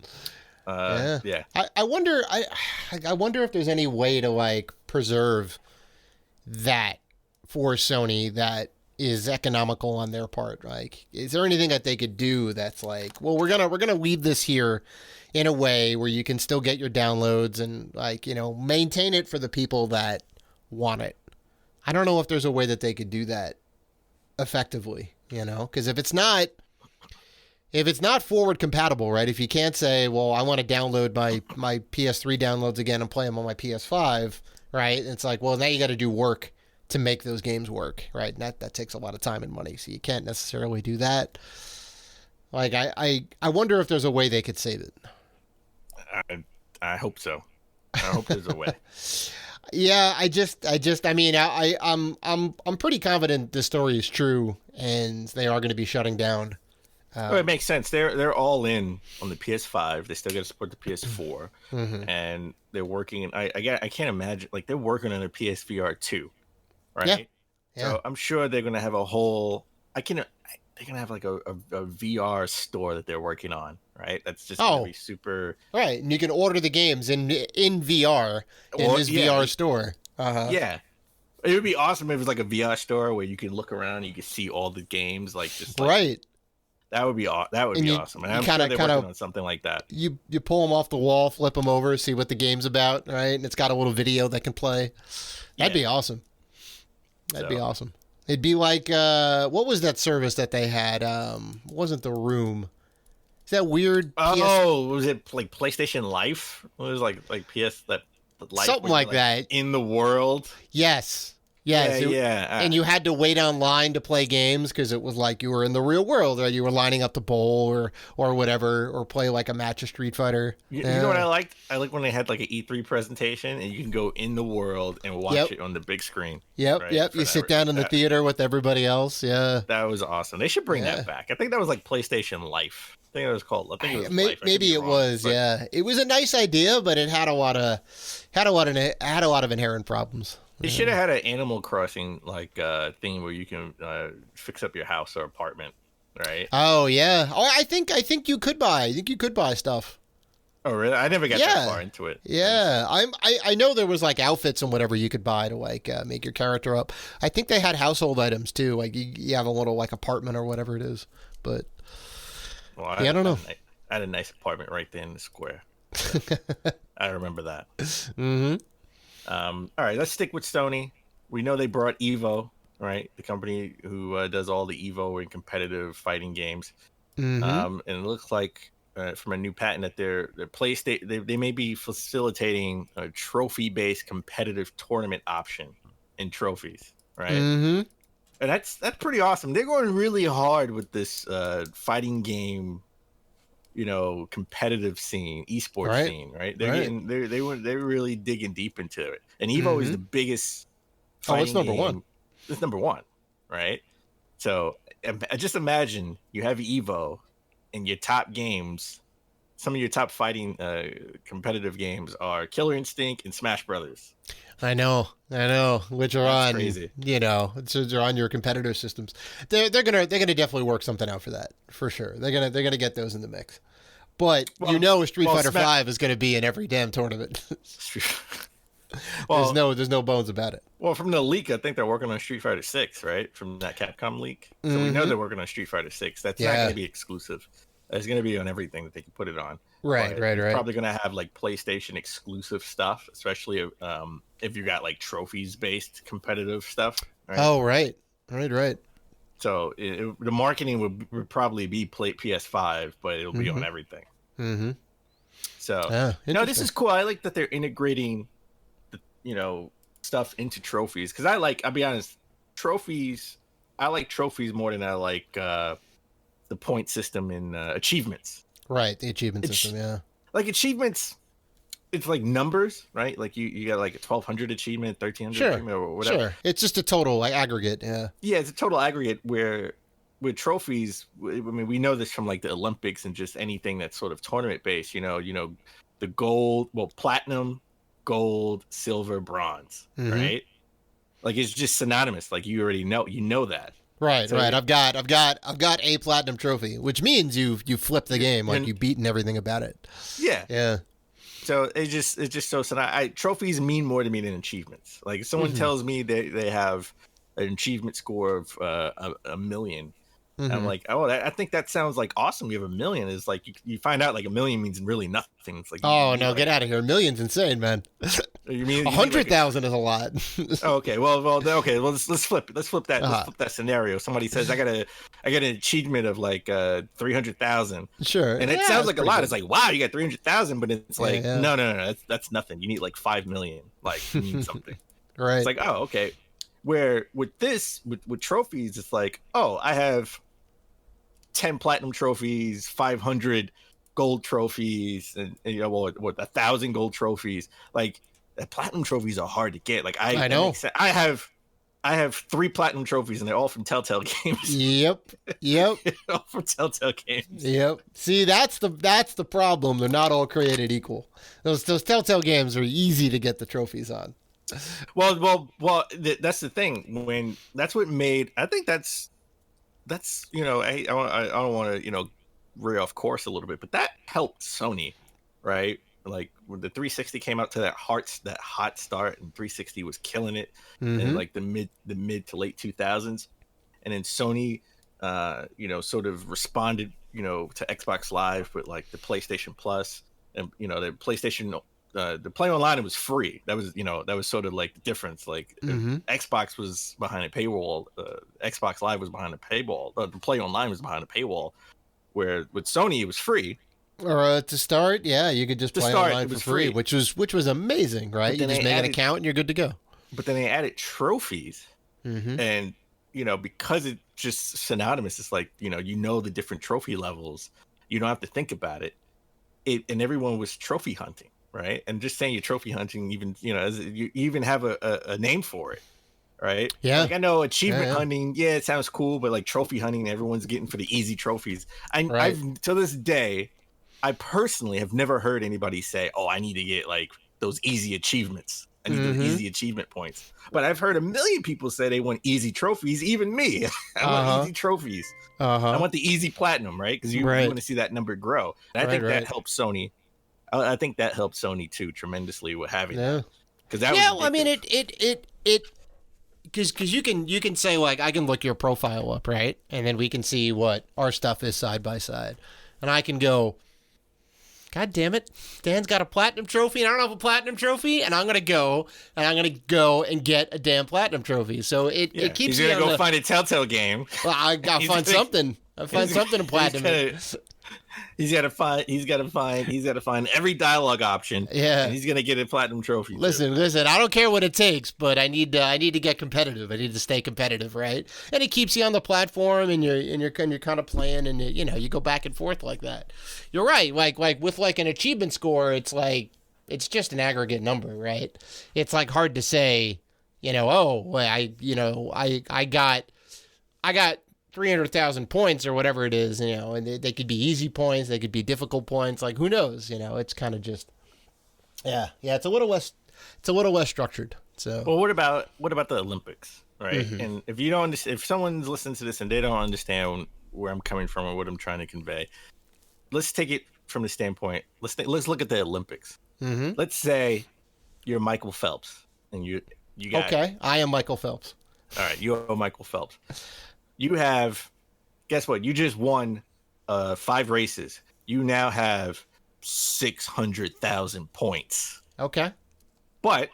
Yeah. I wonder. I wonder if there's any way to preserve that for Sony that is economical on their part. Like, is there anything that they could do that's like, well, we're gonna leave this here in a way where you can still get your downloads and maintain it for the people that want it. I don't know if there's a way that they could do that effectively. Because if it's not forward compatible, right? If you can't say, well, I want to download my PS3 downloads again and play them on my PS5, right? It's like, well, now you got to do work to make those games work, right? And that takes a lot of time and money, so you can't necessarily do that. Like, I wonder if there's a way they could save it. I hope so. I hope there's a way. Yeah, I'm pretty confident this story is true, and they are going to be shutting down. It makes sense. They're all in on the PS5. They still got to support the PS4, and they're working. I can't imagine they're working on a PSVR 2, right? Yeah. So I'm sure they're gonna have a whole. They're gonna have a VR store that they're working on, right? That's just gonna be super. Right, and you can order the games in VR in this VR store. Yeah. It would be awesome if it was like a VR store where you can look around and you can see all the games, right. That would be awesome. And I'm sure they're working on something like that. You pull them off the wall, flip them over, see what the game's about, right? And it's got a little video that can play. That'd be awesome. That'd be awesome. It'd be like, what was that service that they had? Wasn't The Room? Is that weird? Was it like PlayStation Life? It was like PS that Life, something like that in the world. Yes. Yeah. And you had to wait online to play games because it was like you were in the real world, or you were lining up to bowl or whatever, or play like a match of Street Fighter. You know what I liked? I like when they had like an E3 presentation and you can go in the world and watch it on the big screen. Yep. You sit down in the theater with everybody else. Yeah. That was awesome. They should bring that back. I think that was like PlayStation Life. think it was called. I think it was Life. I could Maybe be it wrong, was. but Yeah, it was a nice idea, but it had a lot of inherent problems. They should have had an Animal Crossing like thing where you can fix up your house or apartment, right? Oh yeah. Oh, I think you could buy. I think you could buy stuff. Oh really? I never got that far into it. Yeah, I know there was like outfits and whatever you could buy to like make your character up. I think they had household items too. Like you have a little like apartment or whatever it is. But I don't know. I had a nice apartment right there in the square. I remember that. Mm-hmm. All right, let's stick with Sony. We know they brought Evo, right? The company who does all the Evo and competitive fighting games. Mm-hmm. And it looks like from a new patent that their PlayStation they may be facilitating a trophy-based competitive tournament option in trophies, right? Mm-hmm. And that's pretty awesome. They're going really hard with this fighting game, competitive scene, esports scene, right? They're really digging deep into it. And Evo is the biggest fighting it's number game. one. It's number one, right? So just imagine you have Evo and your top games, some of your top fighting competitive games are Killer Instinct and Smash Brothers. I know, which are That's on, crazy. they're on your competitor systems. They're gonna definitely work something out for that, for sure. They're gonna get those in the mix. But Street Fighter V is gonna be in every damn tournament. There's no bones about it. Well, from the leak, I think they're working on Street Fighter 6, right? From that Capcom leak. So we know they're working on Street Fighter 6. That's not going to be exclusive. It's going to be on everything that they can put it on. Right. It's probably going to have like PlayStation exclusive stuff, especially if you got like trophies-based competitive stuff. Right? Oh, right. So the marketing would probably be PS5, but it'll be on everything. Mm-hmm. So, this is cool. I like that they're integrating stuff into trophies, because I'll be honest, I like trophies more than I like the point system in achievements. Right, the achievement system, yeah. Like achievements, it's like numbers, right? Like you got like a 1200 achievement, 1300 achievement, or whatever. Sure, it's just a total like aggregate, yeah. Yeah, it's a total aggregate where with trophies, I mean, we know this from like the Olympics and just anything that's sort of tournament based, the gold, platinum, gold, silver, bronze, right? Like it's just synonymous. Like you already know that. Right. I've got a platinum trophy, which means you flipped the game, like you've beaten everything about it. Yeah. Yeah. So it's just so trophies mean more to me than achievements. Like if someone tells me they have an achievement score of a million. I'm like, I think that sounds like awesome. You have 1 million. Is like you find out like 1 million means really nothing. It's like, get out of here. 1 million's insane, man. You mean 100,000 is a lot. Okay, well, let's flip that. Let's flip that scenario. Somebody says I got an achievement of like 300,000. Sure, and it sounds like a lot. Good. It's like, wow, you got 300,000, but it's like no, that's nothing. You need like 5 million. Like you need something. Right. It's like, oh, okay. Where with trophies, it's like, oh, I have 10 platinum trophies, 500 gold trophies, and 1,000 gold trophies. Like the platinum trophies are hard to get. Like I know I have 3 platinum trophies, and they're all from Telltale games. Yep. All from Telltale games. Yep. See, that's the problem. They're not all created equal. Those Telltale games are easy to get the trophies on. Well, that's the thing. When that's what made. I think that's I don't want to veer off course a little bit, but that helped Sony, right? Like when the 360 came out to that hot start, and 360 was killing it in like the mid to late 2000s, and then Sony sort of responded to Xbox Live with like the PlayStation Plus, and the PlayStation the play online, it was free. That was sort of like the difference. Like Xbox was behind a paywall, Xbox Live was behind a paywall. The play online was behind a paywall. Where with Sony, it was free. Or to start, yeah, you could just play online for free, which was amazing, right? You just make an account and you're good to go. But then they added trophies, and because it's just synonymous, it's like the different trophy levels. You don't have to think about it. And everyone was trophy hunting. Right, and just saying you're trophy hunting, even you even have a name for it, right? Yeah. Like I know achievement Yeah. hunting, yeah, it sounds cool, but like trophy hunting, everyone's getting for the easy trophies. Right. I've to this day, I personally have never heard anybody say, "Oh, I need to get like those easy achievements. I need those easy achievement points." But I've heard a million people say they want easy trophies. Even me, I want easy trophies. I want the easy platinum, right? Because you want to see that number grow. And I think that helps Sony. I think that helped Sony too tremendously with having that. Because that well, I mean, it because you can say like I can look your profile up, right, and then we can see what our stuff is side by side, and I can go, God damn it, Dan's got a platinum trophy and I don't have a platinum trophy, and I'm gonna go and get a damn platinum trophy. So it keeps he's me gonna on go find a Telltale game. Well, I gotta find something. I find something to platinum. He's got to find every dialogue option. Yeah, and he's gonna get a platinum trophy. Listen. I don't care what it takes, but I need to get competitive. I need to stay competitive, right? And it keeps you on the platform, and you're kind of playing, and you go back and forth like that. You're right. Like with like an achievement score, it's like it's just an aggregate number, right? It's like hard to say, I got 300,000 points or whatever it is, and they could be easy points, they could be difficult points. Like who knows? It's kind of just, it's a little less structured. So, well, what about the Olympics, right? And if someone's listening to this and they don't understand where I'm coming from or what I'm trying to convey, let's take it from the standpoint. Let's look at the Olympics. Let's say you're Michael Phelps and you got okay. I am Michael Phelps. All right, you are Michael Phelps. You have, guess what? You just won 5 races. You now have 600,000 points. Okay. But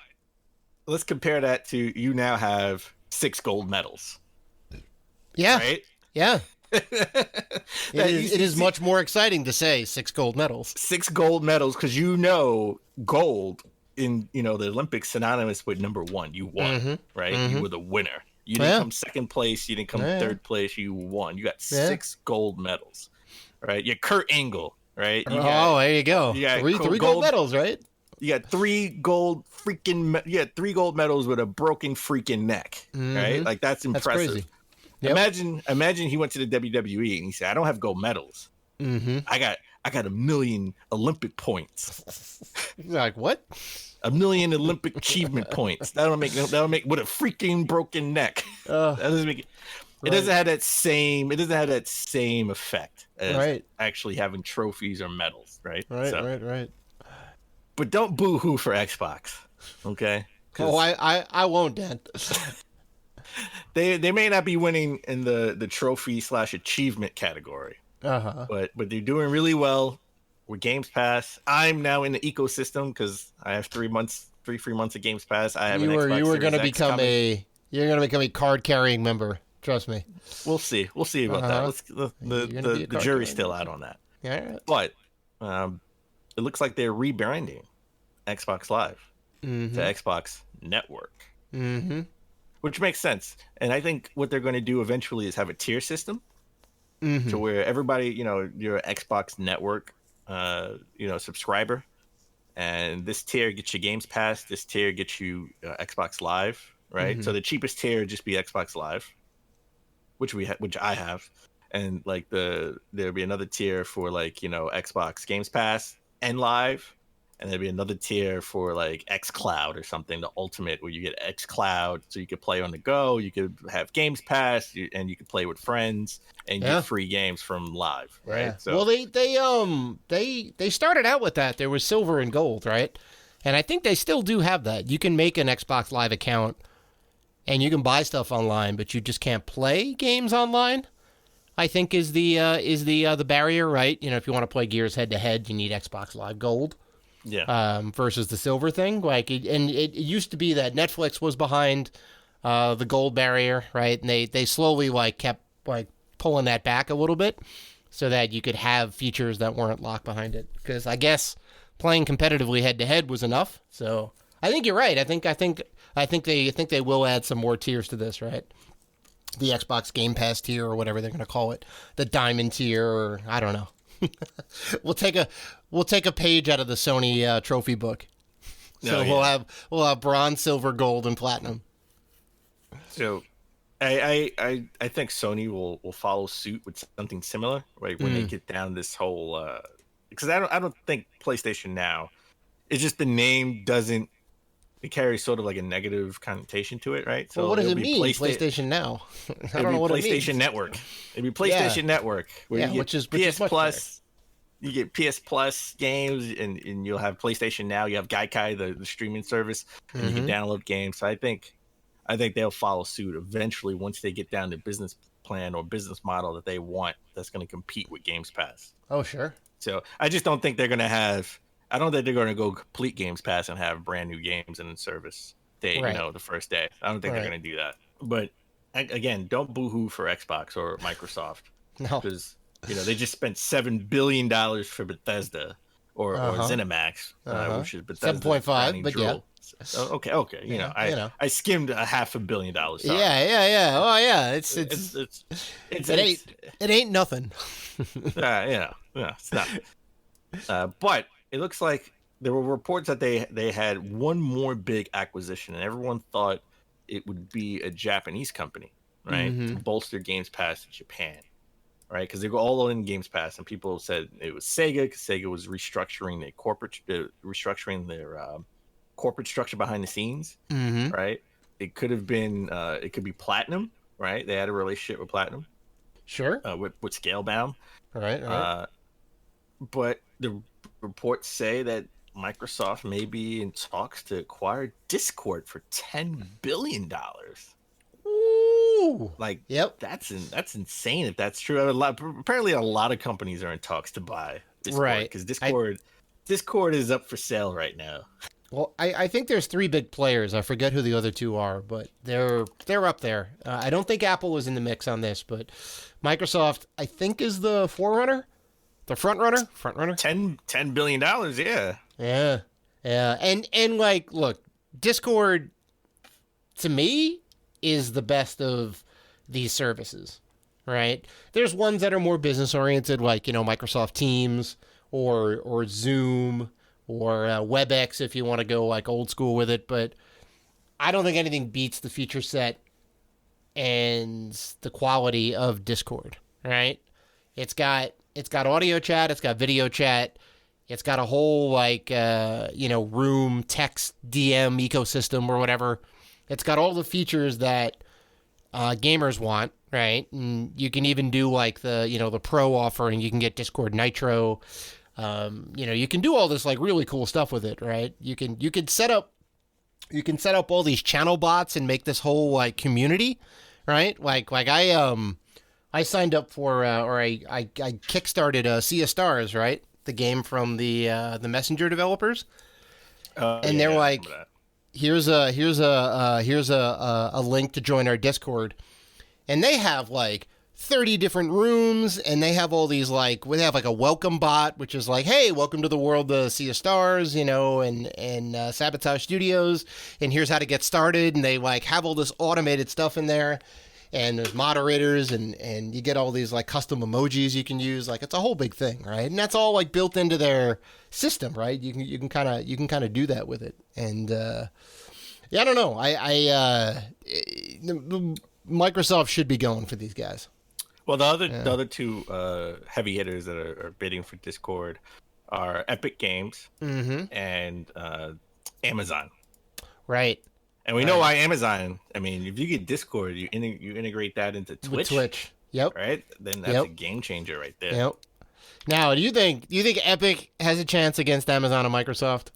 let's compare that to you now have 6 gold medals. Yeah. Right? Yeah. It is much more exciting to say 6 gold medals. 6 gold medals because gold in the Olympics synonymous with number 1. You won, right? You were the winner. You didn't come second place. You didn't come third place. You won. You got 6 gold medals, right? You're Kurt Angle, right? There you go. You got three gold medals, right? You got 3 gold medals with a broken freaking neck, right? Like that's impressive. That's crazy. Yep. Imagine he went to the WWE and he said, "I don't have gold medals. I got 1 million Olympic points." You're like, what? 1 million Olympic achievement points. That'll make with a freaking broken neck. That doesn't make it. It doesn't have that same. It doesn't have that same effect as actually having trophies or medals, right? Right. But don't boo-hoo for Xbox, okay? Oh, I won't, Dan. They may not be winning in the trophy/achievement category, but they're doing really well. With Games Pass, I'm now in the ecosystem because I have 3 free months of Games Pass. I have an Xbox you were going to become a card carrying member. Trust me. We'll see about that. The jury's still out on that. Yeah. But it looks like they're rebranding Xbox Live to Xbox Network, which makes sense. And I think what they're going to do eventually is have a tier system to where everybody, you're an Xbox Network subscriber, and this tier gets you Games Pass, this tier gets you Xbox Live, right? So the cheapest tier would just be Xbox Live, which I have, and like there'll be another tier for like Xbox Games Pass and Live, and there'll be another tier for like xCloud or something, the ultimate, where you get xCloud, so you could play on the go, you could have Games Pass, and you could play with friends, and you get free games from Live, right? Yeah. So, well, they started out with that. There was silver and gold, right? And I think they still do have that. You can make an Xbox Live account, and you can buy stuff online, but you just can't play games online. I think is the barrier, right? If you want to play Gears head to head, you need Xbox Live Gold. Yeah. Versus the silver thing, it used to be that Netflix was behind the gold barrier, right? And they slowly kept pulling that back a little bit, so that you could have features that weren't locked behind it. Because I guess playing competitively head to head was enough. So I think you're right. I think they will add some more tiers to this, right? The Xbox Game Pass tier or whatever they're going to call it, the Diamond tier, or I don't know. We'll take a page out of the Sony trophy book. So we'll have bronze, silver, gold, and platinum. So I think Sony will follow suit with something similar, right? When they get down this whole because I don't think PlayStation Now, it's just the name doesn't, it carries sort of like a negative connotation to it, right? Well, what does it'll it be mean, PlayStation Now? I don't know what it means. PlayStation Network. It'd be PlayStation Network, where you get which is PS much Plus. You get PS Plus games, and you'll have PlayStation Now. You have Gaikai, the streaming service, and you can download games. So I think they'll follow suit eventually once they get down the business plan or business model that they want that's going to compete with Games Pass. Oh, sure. So I just don't think they're going to have. I don't think they're going to go complete Games Pass and have brand new games in the service day, the first day. I don't think they're going to do that. But again, don't boohoo for Xbox or Microsoft. No, because they just spent $7 billion for Bethesda or ZeniMax, which is Bethesda 7.5, but drool. Okay. I skimmed $500 million. Sorry. Yeah. Oh, yeah. It ain't nothing. It's not. But it looks like there were reports that they had one more big acquisition, and everyone thought it would be a Japanese company, right, to bolster Games Pass in Japan, right? Because they go all in Games Pass, and people said it was Sega because Sega was restructuring their corporate structure behind the scenes, right? It could have been, it could be Platinum, right? They had a relationship with Platinum, sure, with Scalebound, right. But the reports say that Microsoft may be in talks to acquire Discord for $10 billion. Ooh, yep, that's insane if that's true. Apparently, a lot of companies are in talks to buy Discord, right? Because Discord is up for sale right now. Well, I think there's three big players. I forget who the other two are, but they're up there. I don't think Apple was in the mix on this, but Microsoft, I think, is the forerunner. The front runner. $10 billion, yeah. And look, Discord to me is the best of these services, right? There's ones that are more business oriented, like Microsoft Teams or Zoom or WebEx if you want to go like old school with it. But I don't think anything beats the feature set and the quality of Discord, right? It's got audio chat, it's got video chat, it's got a whole room text DM ecosystem or whatever. It's got all the features that gamers want, right? And you can even do the pro offering. You can get Discord Nitro. You can do all this really cool stuff with it, right? You can set up all these channel bots and make this whole community, right? I signed up for, I kickstarted Sea of Stars, right? The game from the Messenger developers, and they're here's a link to join our Discord, and they have 30 different rooms, and they have all these they have a welcome bot, which is hey, welcome to the world of Sea of Stars, and Sabotage Studios, and here's how to get started, and they have all this automated stuff in there. And there's moderators, and you get all these custom emojis you can use. It's a whole big thing, right? And that's all built into their system, right? You can kind of do that with it. And I don't know. Microsoft should be going for these guys. Well, the other two heavy hitters that are bidding for Discord are Epic Games and Amazon. Right. And we know why Amazon. I mean, if you get Discord, you integrate that into Twitch. With Twitch, yep. Right, then that's a game changer right there. Yep. Now, do you think Epic has a chance against Amazon and Microsoft?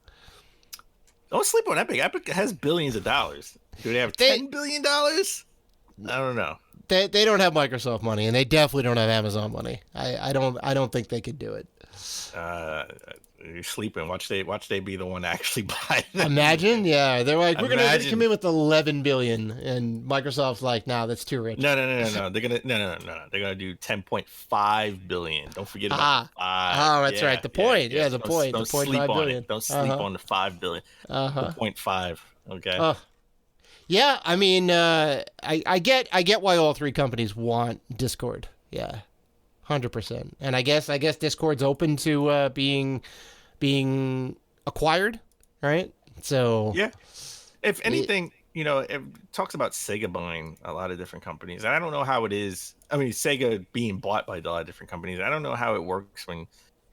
Don't sleep on Epic. Epic has billions of dollars. Do they have $10 billion? I don't know. They don't have Microsoft money, and they definitely don't have Amazon money. I don't think they could do it. You're sleeping. Watch they be the one to actually buy them. Imagine, yeah. They're we're gonna come in with $11 billion, and Microsoft's nah, that's too rich. No. They're gonna do $10.5 billion. Don't forget about that's right. The point. Yeah, the point. Don't sleep on it. Don't sleep on the $5 billion. The 0.5. Okay. Yeah, I mean, I get why all three companies want Discord. Yeah. 100%. And I guess Discord's open to being acquired, right? So yeah. If anything, it talks about Sega buying a lot of different companies, and I don't know how it is. I mean, Sega being bought by a lot of different companies. I don't know how it works when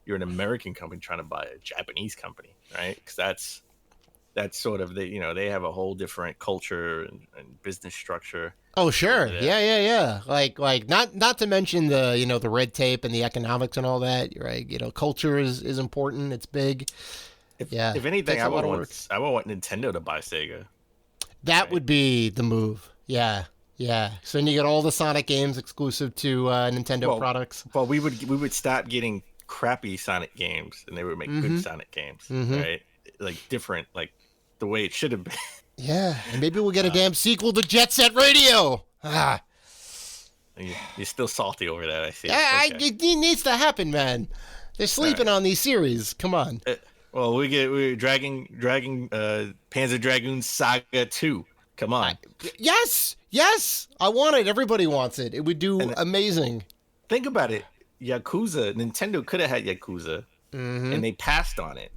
you're an American company trying to buy a Japanese company, right? Because that's sort of they have a whole different culture and business structure. Oh, sure. Yeah. Like not to mention the the red tape and the economics and all that, right? Culture is important. It's big. If anything, I would want Nintendo to buy Sega. That would be the move. Yeah. So then you get all the Sonic games exclusive to Nintendo products. Well, we would stop getting crappy Sonic games, and they would make good Sonic games, right? Like different, like the way it should have been. Yeah, and maybe we'll get a damn sequel to Jet Set Radio. You're still salty over that, I see. Yeah, Okay. it needs to happen, man. They're sleeping on these series. Come on. Well, we're dragging Panzer Dragoon Saga 2. Come on. Yes. I want it. Everybody wants it. It would do amazing. Think about it. Yakuza, Nintendo could have had Yakuza, and they passed on it.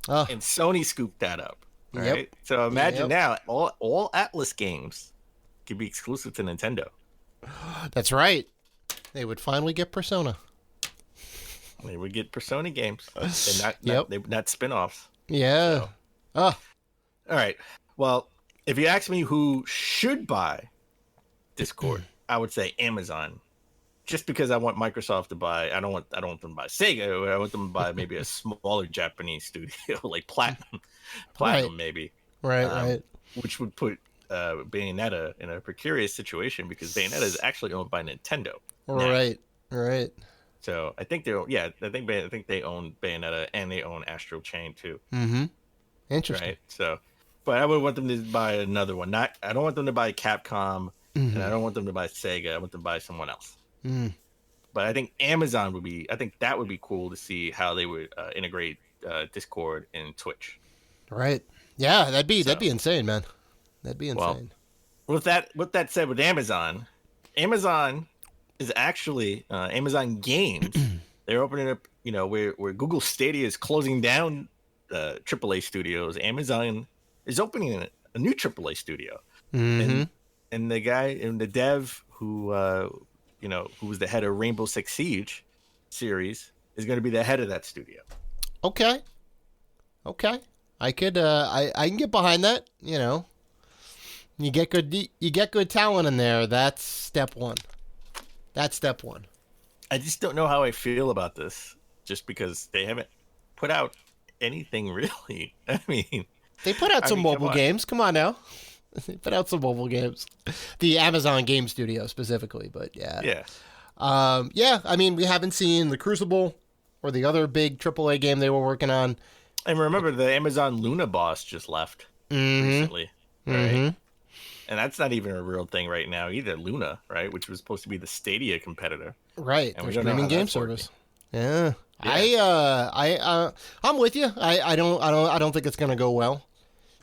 And Sony scooped that up. Right? Yep. So imagine now all Atlas games could be exclusive to Nintendo. That's right. They would finally get Persona. They would get Persona games, and not spin-offs. Yeah. So. All right. Well, if you ask me who should buy Discord, I would say Amazon. Just because I want Microsoft to buy, I don't want them to buy Sega. I want them to buy maybe a smaller Japanese studio like Platinum, maybe. Right. Which would put Bayonetta in a precarious situation because Bayonetta is actually owned by Nintendo. Right. So I think they own Bayonetta and they own Astro Chain too. Mm-hmm. Interesting. Right. So, but I would want them to buy another one. I don't want them to buy Capcom, and I don't want them to buy Sega. I want them to buy someone else. But I think Amazon would be. I think that would be cool to see how they would integrate Discord and Twitch. Right. Yeah, that'd be insane, man. That'd be insane. Well, with that said, with Amazon is actually Amazon Games. They're opening up. Where Google Stadia is closing down AAA studios. Amazon is opening a new AAA studio. And the guy and the dev who was the head of Rainbow Six Siege series is going to be the head of that studio. Okay. I could I can get behind that. You get good talent in there. That's step one. I just don't know how I feel about this, just because they haven't put out anything really. I mean, they put out some mobile games. Come on now. They put out some mobile games. The Amazon Game Studio specifically, but yeah. Yeah. I mean, we haven't seen the Crucible or the other big AAA game they were working on. And remember, the Amazon Luna boss just left recently, right? And that's not even a real thing right now either. Luna, right, which was supposed to be the Stadia competitor, right? And their streaming game service. Yeah. I'm with you. I don't think it's gonna go well.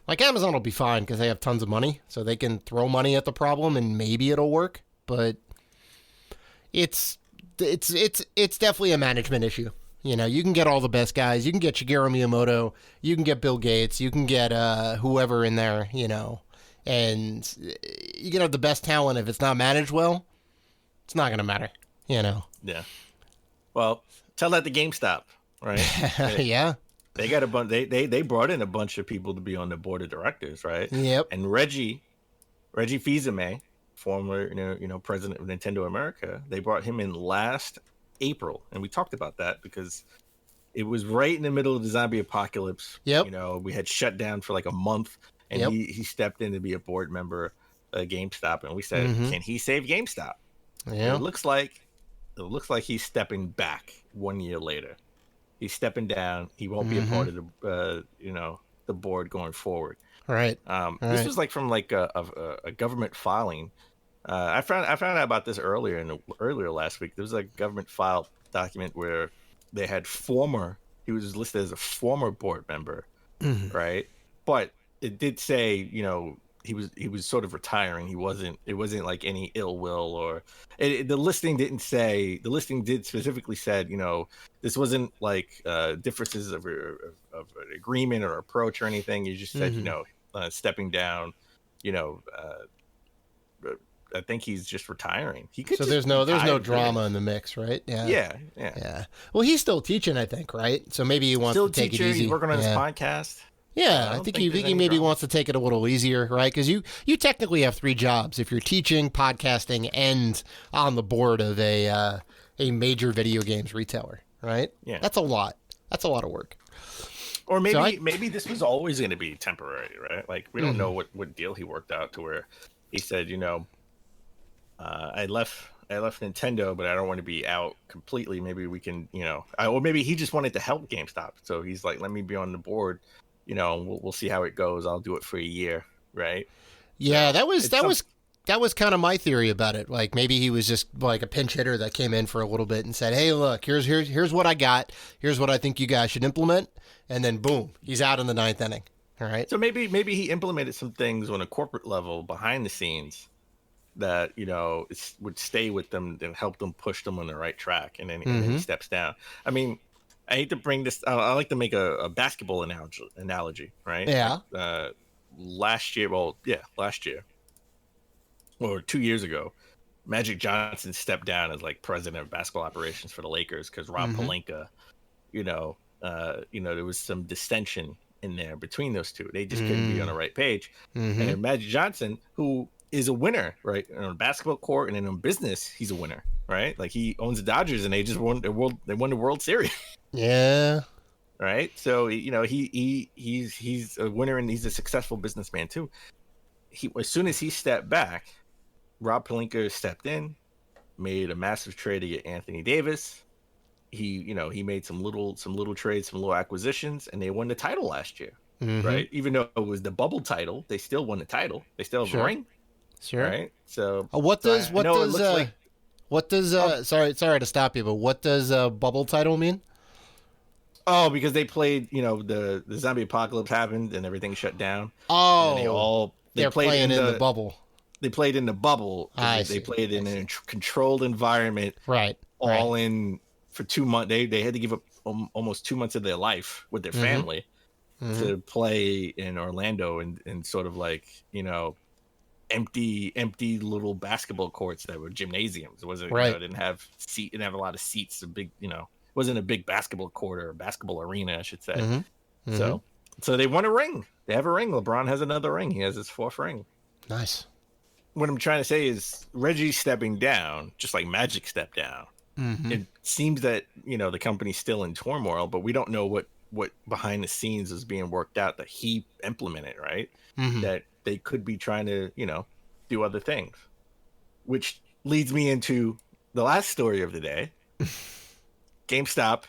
Like Amazon will be fine because they have tons of money, so they can throw money at the problem and maybe it'll work. But it's definitely a management issue. You can get all the best guys. You can get Shigeru Miyamoto. You can get Bill Gates. You can get whoever in there. And you can have the best talent. If it's not managed well, it's not gonna matter. Yeah. Well, tell that to GameStop, right? Yeah. They got a bunch. They brought in a bunch of people to be on the board of directors, right? Yep. And Reggie Fils-Aimé, former president of Nintendo America, they brought him in last April, and we talked about that because it was right in the middle of the zombie apocalypse. Yep. We had shut down for like a month, and Yep. he stepped in to be a board member at GameStop, and we said, can he save GameStop? Yeah. It looks like he's stepping back 1 year later. He's stepping down. He won't be a part of the board going forward. Right. This was like from like a government filing. I found out about this earlier last week. There was a government file document where they had he was listed as a former board member, right? But it did say, he was sort of retiring. It wasn't like any ill will or the listing didn't say. The listing did specifically said, this wasn't like differences of an agreement or approach or anything. You just said, stepping down, I think he's just retiring. He could. So just there's no retire, drama in the mix, right? Yeah. Well, he's still teaching, I think, right? So maybe he wants Still to take teacher. it easy. He's working on his Yeah. podcast. Yeah, I I don't think think there's he any maybe drama. wants to take it a little easier, right? Because you technically have 3 jobs if you're teaching, podcasting, and on the board of a major video games retailer, right? Yeah. That's a lot. That's a lot of work. Or maybe So maybe this was always going to be temporary, right? Like we don't know what deal he worked out to where he said, I left Nintendo, but I don't want to be out completely. Maybe we can, or maybe he just wanted to help GameStop. So he's like, let me be on the board. We'll see how it goes. I'll do it for a year, right? Yeah, So that was kind of my theory about it. Like maybe he was just like a pinch hitter that came in for a little bit and said, "Hey, look, here's what I got. Here's what I think you guys should implement." And then boom, he's out in the 9th inning. All right. So maybe he implemented some things on a corporate level behind the scenes that would stay with them and help them push them on the right track, and then he steps down. I mean, I hate to bring this. I like to make a basketball analogy, right? Yeah. Last year, or 2 years ago, Magic Johnson stepped down as like president of basketball operations for the Lakers because Rob Pelinka, there was some dissension in there between those two. They just couldn't be on the right page. And Magic Johnson, who is a winner, right, on a basketball court and in business, he's a winner, right? Like he owns the Dodgers and they just won the World Series. Yeah. Right. So he's a winner and he's a successful businessman too. As soon as he stepped back, Rob Pelinka stepped in, made a massive trade to get Anthony Davis. He made some little trades, some little acquisitions, and they won the title last year. Right. Even though it was the bubble title, they still won the title. They still have a ring. Sure. Right. So What does sorry to stop you, but what does bubble title mean? Oh, because they played, the zombie apocalypse happened and everything shut down. Oh, and they're playing in the bubble. They played in the bubble. I They see. played in a controlled environment. Right. All in for 2 months. They had to give up almost 2 months of their life with their family to play in Orlando and sort of like, empty little basketball courts that were gymnasiums. It wasn't, didn't have a lot of seats. Wasn't a big basketball court or a basketball arena, I should say. So they won a ring. They have a ring. LeBron has another ring. He has his 4th ring. Nice. What I'm trying to say is Reggie stepping down, just like Magic stepped down. It seems that, the company's still in turmoil, but we don't know what behind the scenes is being worked out that he implemented, right? That they could be trying to, do other things. Which leads me into the last story of the day. GameStop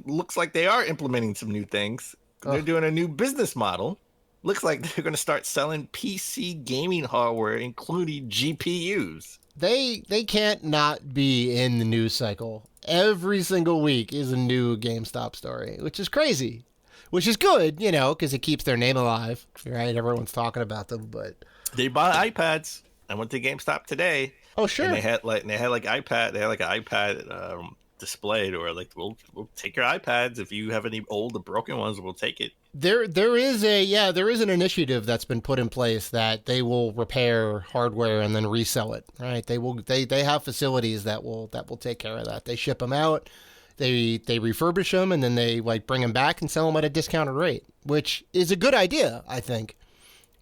looks like they are implementing some new things. They're doing a new business model. Looks like they're going to start selling PC gaming hardware, including GPUs. They can't not be in the news cycle. Every single week is a new GameStop story, which is crazy, which is good, because it keeps their name alive, right? Everyone's talking about them, but they bought iPads. I went to GameStop today. Oh, sure. And they had like an iPad displayed, or like we'll take your iPads if you have any old or broken ones. We'll take it. There is an initiative that's been put in place that they will repair hardware and then resell it. Right? They have facilities that will take care of that. They ship them out, they refurbish them, and then they like bring them back and sell them at a discounted rate, which is a good idea, I think.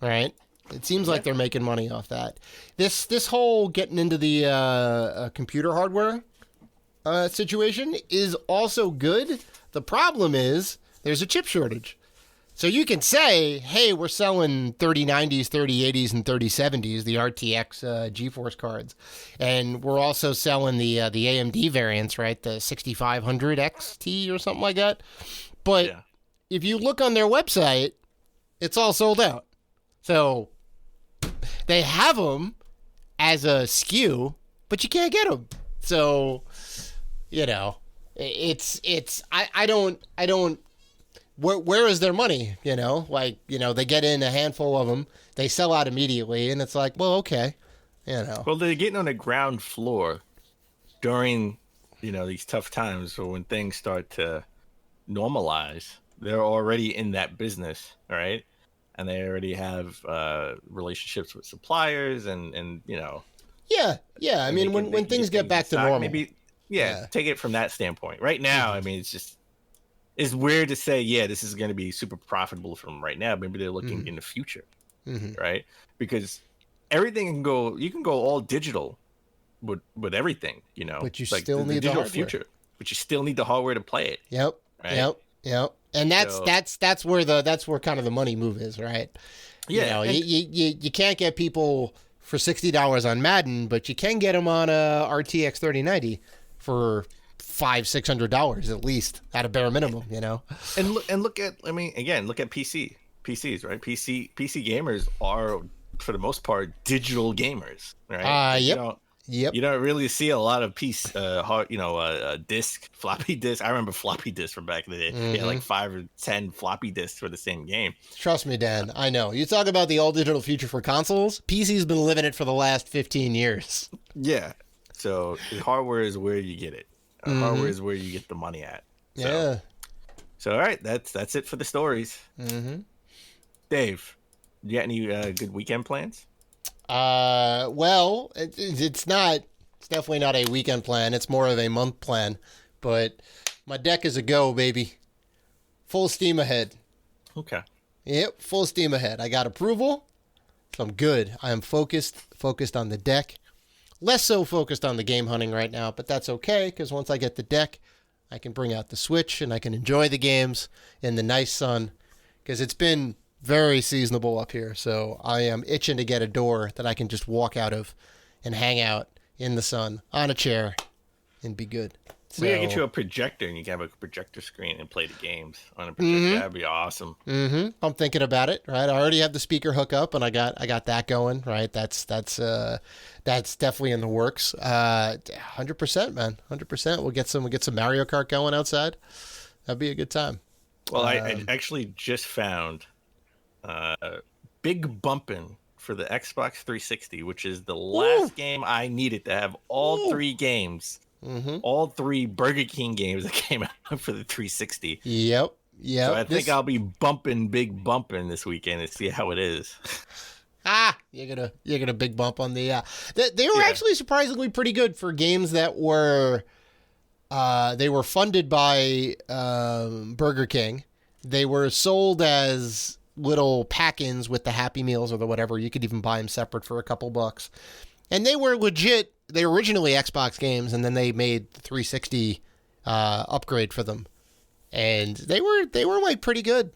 Right? It seems like they're making money off that. This whole getting into the computer hardware situation is also good. The problem is there's a chip shortage. So you can say, hey, we're selling 3090s, 3080s, and 3070s, the RTX GeForce cards. And we're also selling the AMD variants, right? The 6500 XT or something like that. But if you look on their website, it's all sold out. So they have them as a SKU, but you can't get them. So, I don't. Where is their money? They get in a handful of them, they sell out immediately, and it's like, well, okay, Well, they're getting on the ground floor during, these tough times. So when things start to normalize, they're already in that business, right? and they already have relationships with suppliers, and Yeah. I mean, when things get back to normal, maybe take it from that standpoint. Right now, I mean, it's weird to say, this is going to be super profitable from right now. Maybe they're looking in the future, right? Because everything you can go all digital with everything, but you still need the hardware. Future, but you still need the hardware to play it. Yep. Right? Yep. And that's where kind of the money move is, right? Yeah. You can't get people for $60 on Madden, but you can get them on a RTX 3090 for $500-$600 at least at a bare minimum, And look at PCs, right? PC gamers are, for the most part, digital gamers, right? Yep. You don't really see a lot of floppy disk. I remember floppy disks from back in the day. You had like 5 or 10 floppy disks for the same game. Trust me, Dan. I know. You talk about the all digital future for consoles. PC's been living it for the last 15 years. Yeah. So the hardware is where you get it. Hardware is where you get the money at. So all right, that's it for the stories. Dave, you got any good weekend plans? Well, it's definitely not a weekend plan. It's more of a month plan, but my deck is a go, baby. Full steam ahead. Okay. Yep. Full steam ahead. I got approval. So I'm good. I am focused on the deck. Less so focused on the game hunting right now, but that's okay. Cause once I get the deck, I can bring out the Switch and I can enjoy the games in the nice sun. Cause it's been very seasonable up here, so I am itching to get a door that I can just walk out of and hang out in the sun on a chair and be good. We gotta get you a projector, and you can have a projector screen and play the games on a projector. That'd be awesome. I'm thinking about it. Right, I already have the speaker hookup, and I got that going. Right, that's definitely in the works. 100%, man, 100%. We'll get some Mario Kart going outside. That'd be a good time. Well, I actually just found Big Bumpin' for the Xbox 360, which is the last game I needed to have all 3 games, all 3 Burger King games that came out for the 360. Yep. So I think I'll be bumping Big Bumpin' this weekend to see how it is. You're gonna big bump on the they were actually surprisingly pretty good for games that were they were funded by Burger King. They were sold as little pack-ins with the Happy Meals or the whatever. You could even buy them separate for a couple bucks. And they were legit. They were originally Xbox games, and then they made the 360 upgrade for them. And they were like pretty good.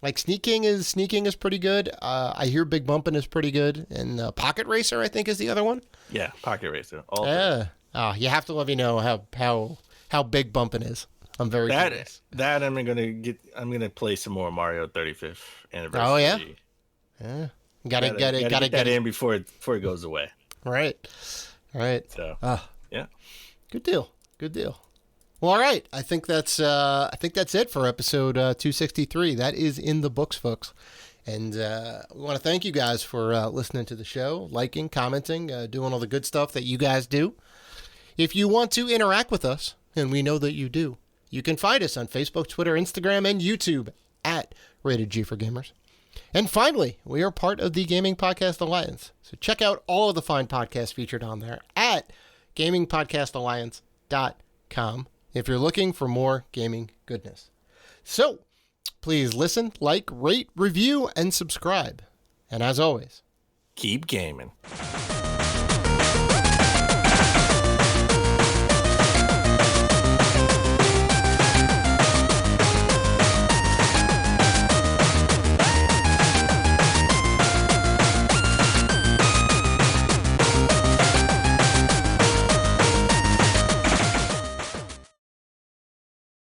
Like Sneaking is pretty good. I hear Big Bumpin' is pretty good. And Pocket Racer, I think, is the other one. Yeah, Pocket Racer. You have to let me know how Big Bumpin' is. I'm very curious. That I'm gonna play some more Mario 35th anniversary. Oh yeah. Gotta get that in before it goes away. Right. So yeah. Good deal. Well, all right. I think that's it for episode 263. That is in the books, folks. And we want to thank you guys for listening to the show, liking, commenting, doing all the good stuff that you guys do. If you want to interact with us, and we know that you do, you can find us on Facebook, Twitter, Instagram, and YouTube at Rated G for Gamers. And finally, we are part of the Gaming Podcast Alliance. So check out all of the fine podcasts featured on there at gamingpodcastalliance.com if you're looking for more gaming goodness. So please listen, like, rate, review, and subscribe. And as always, keep gaming.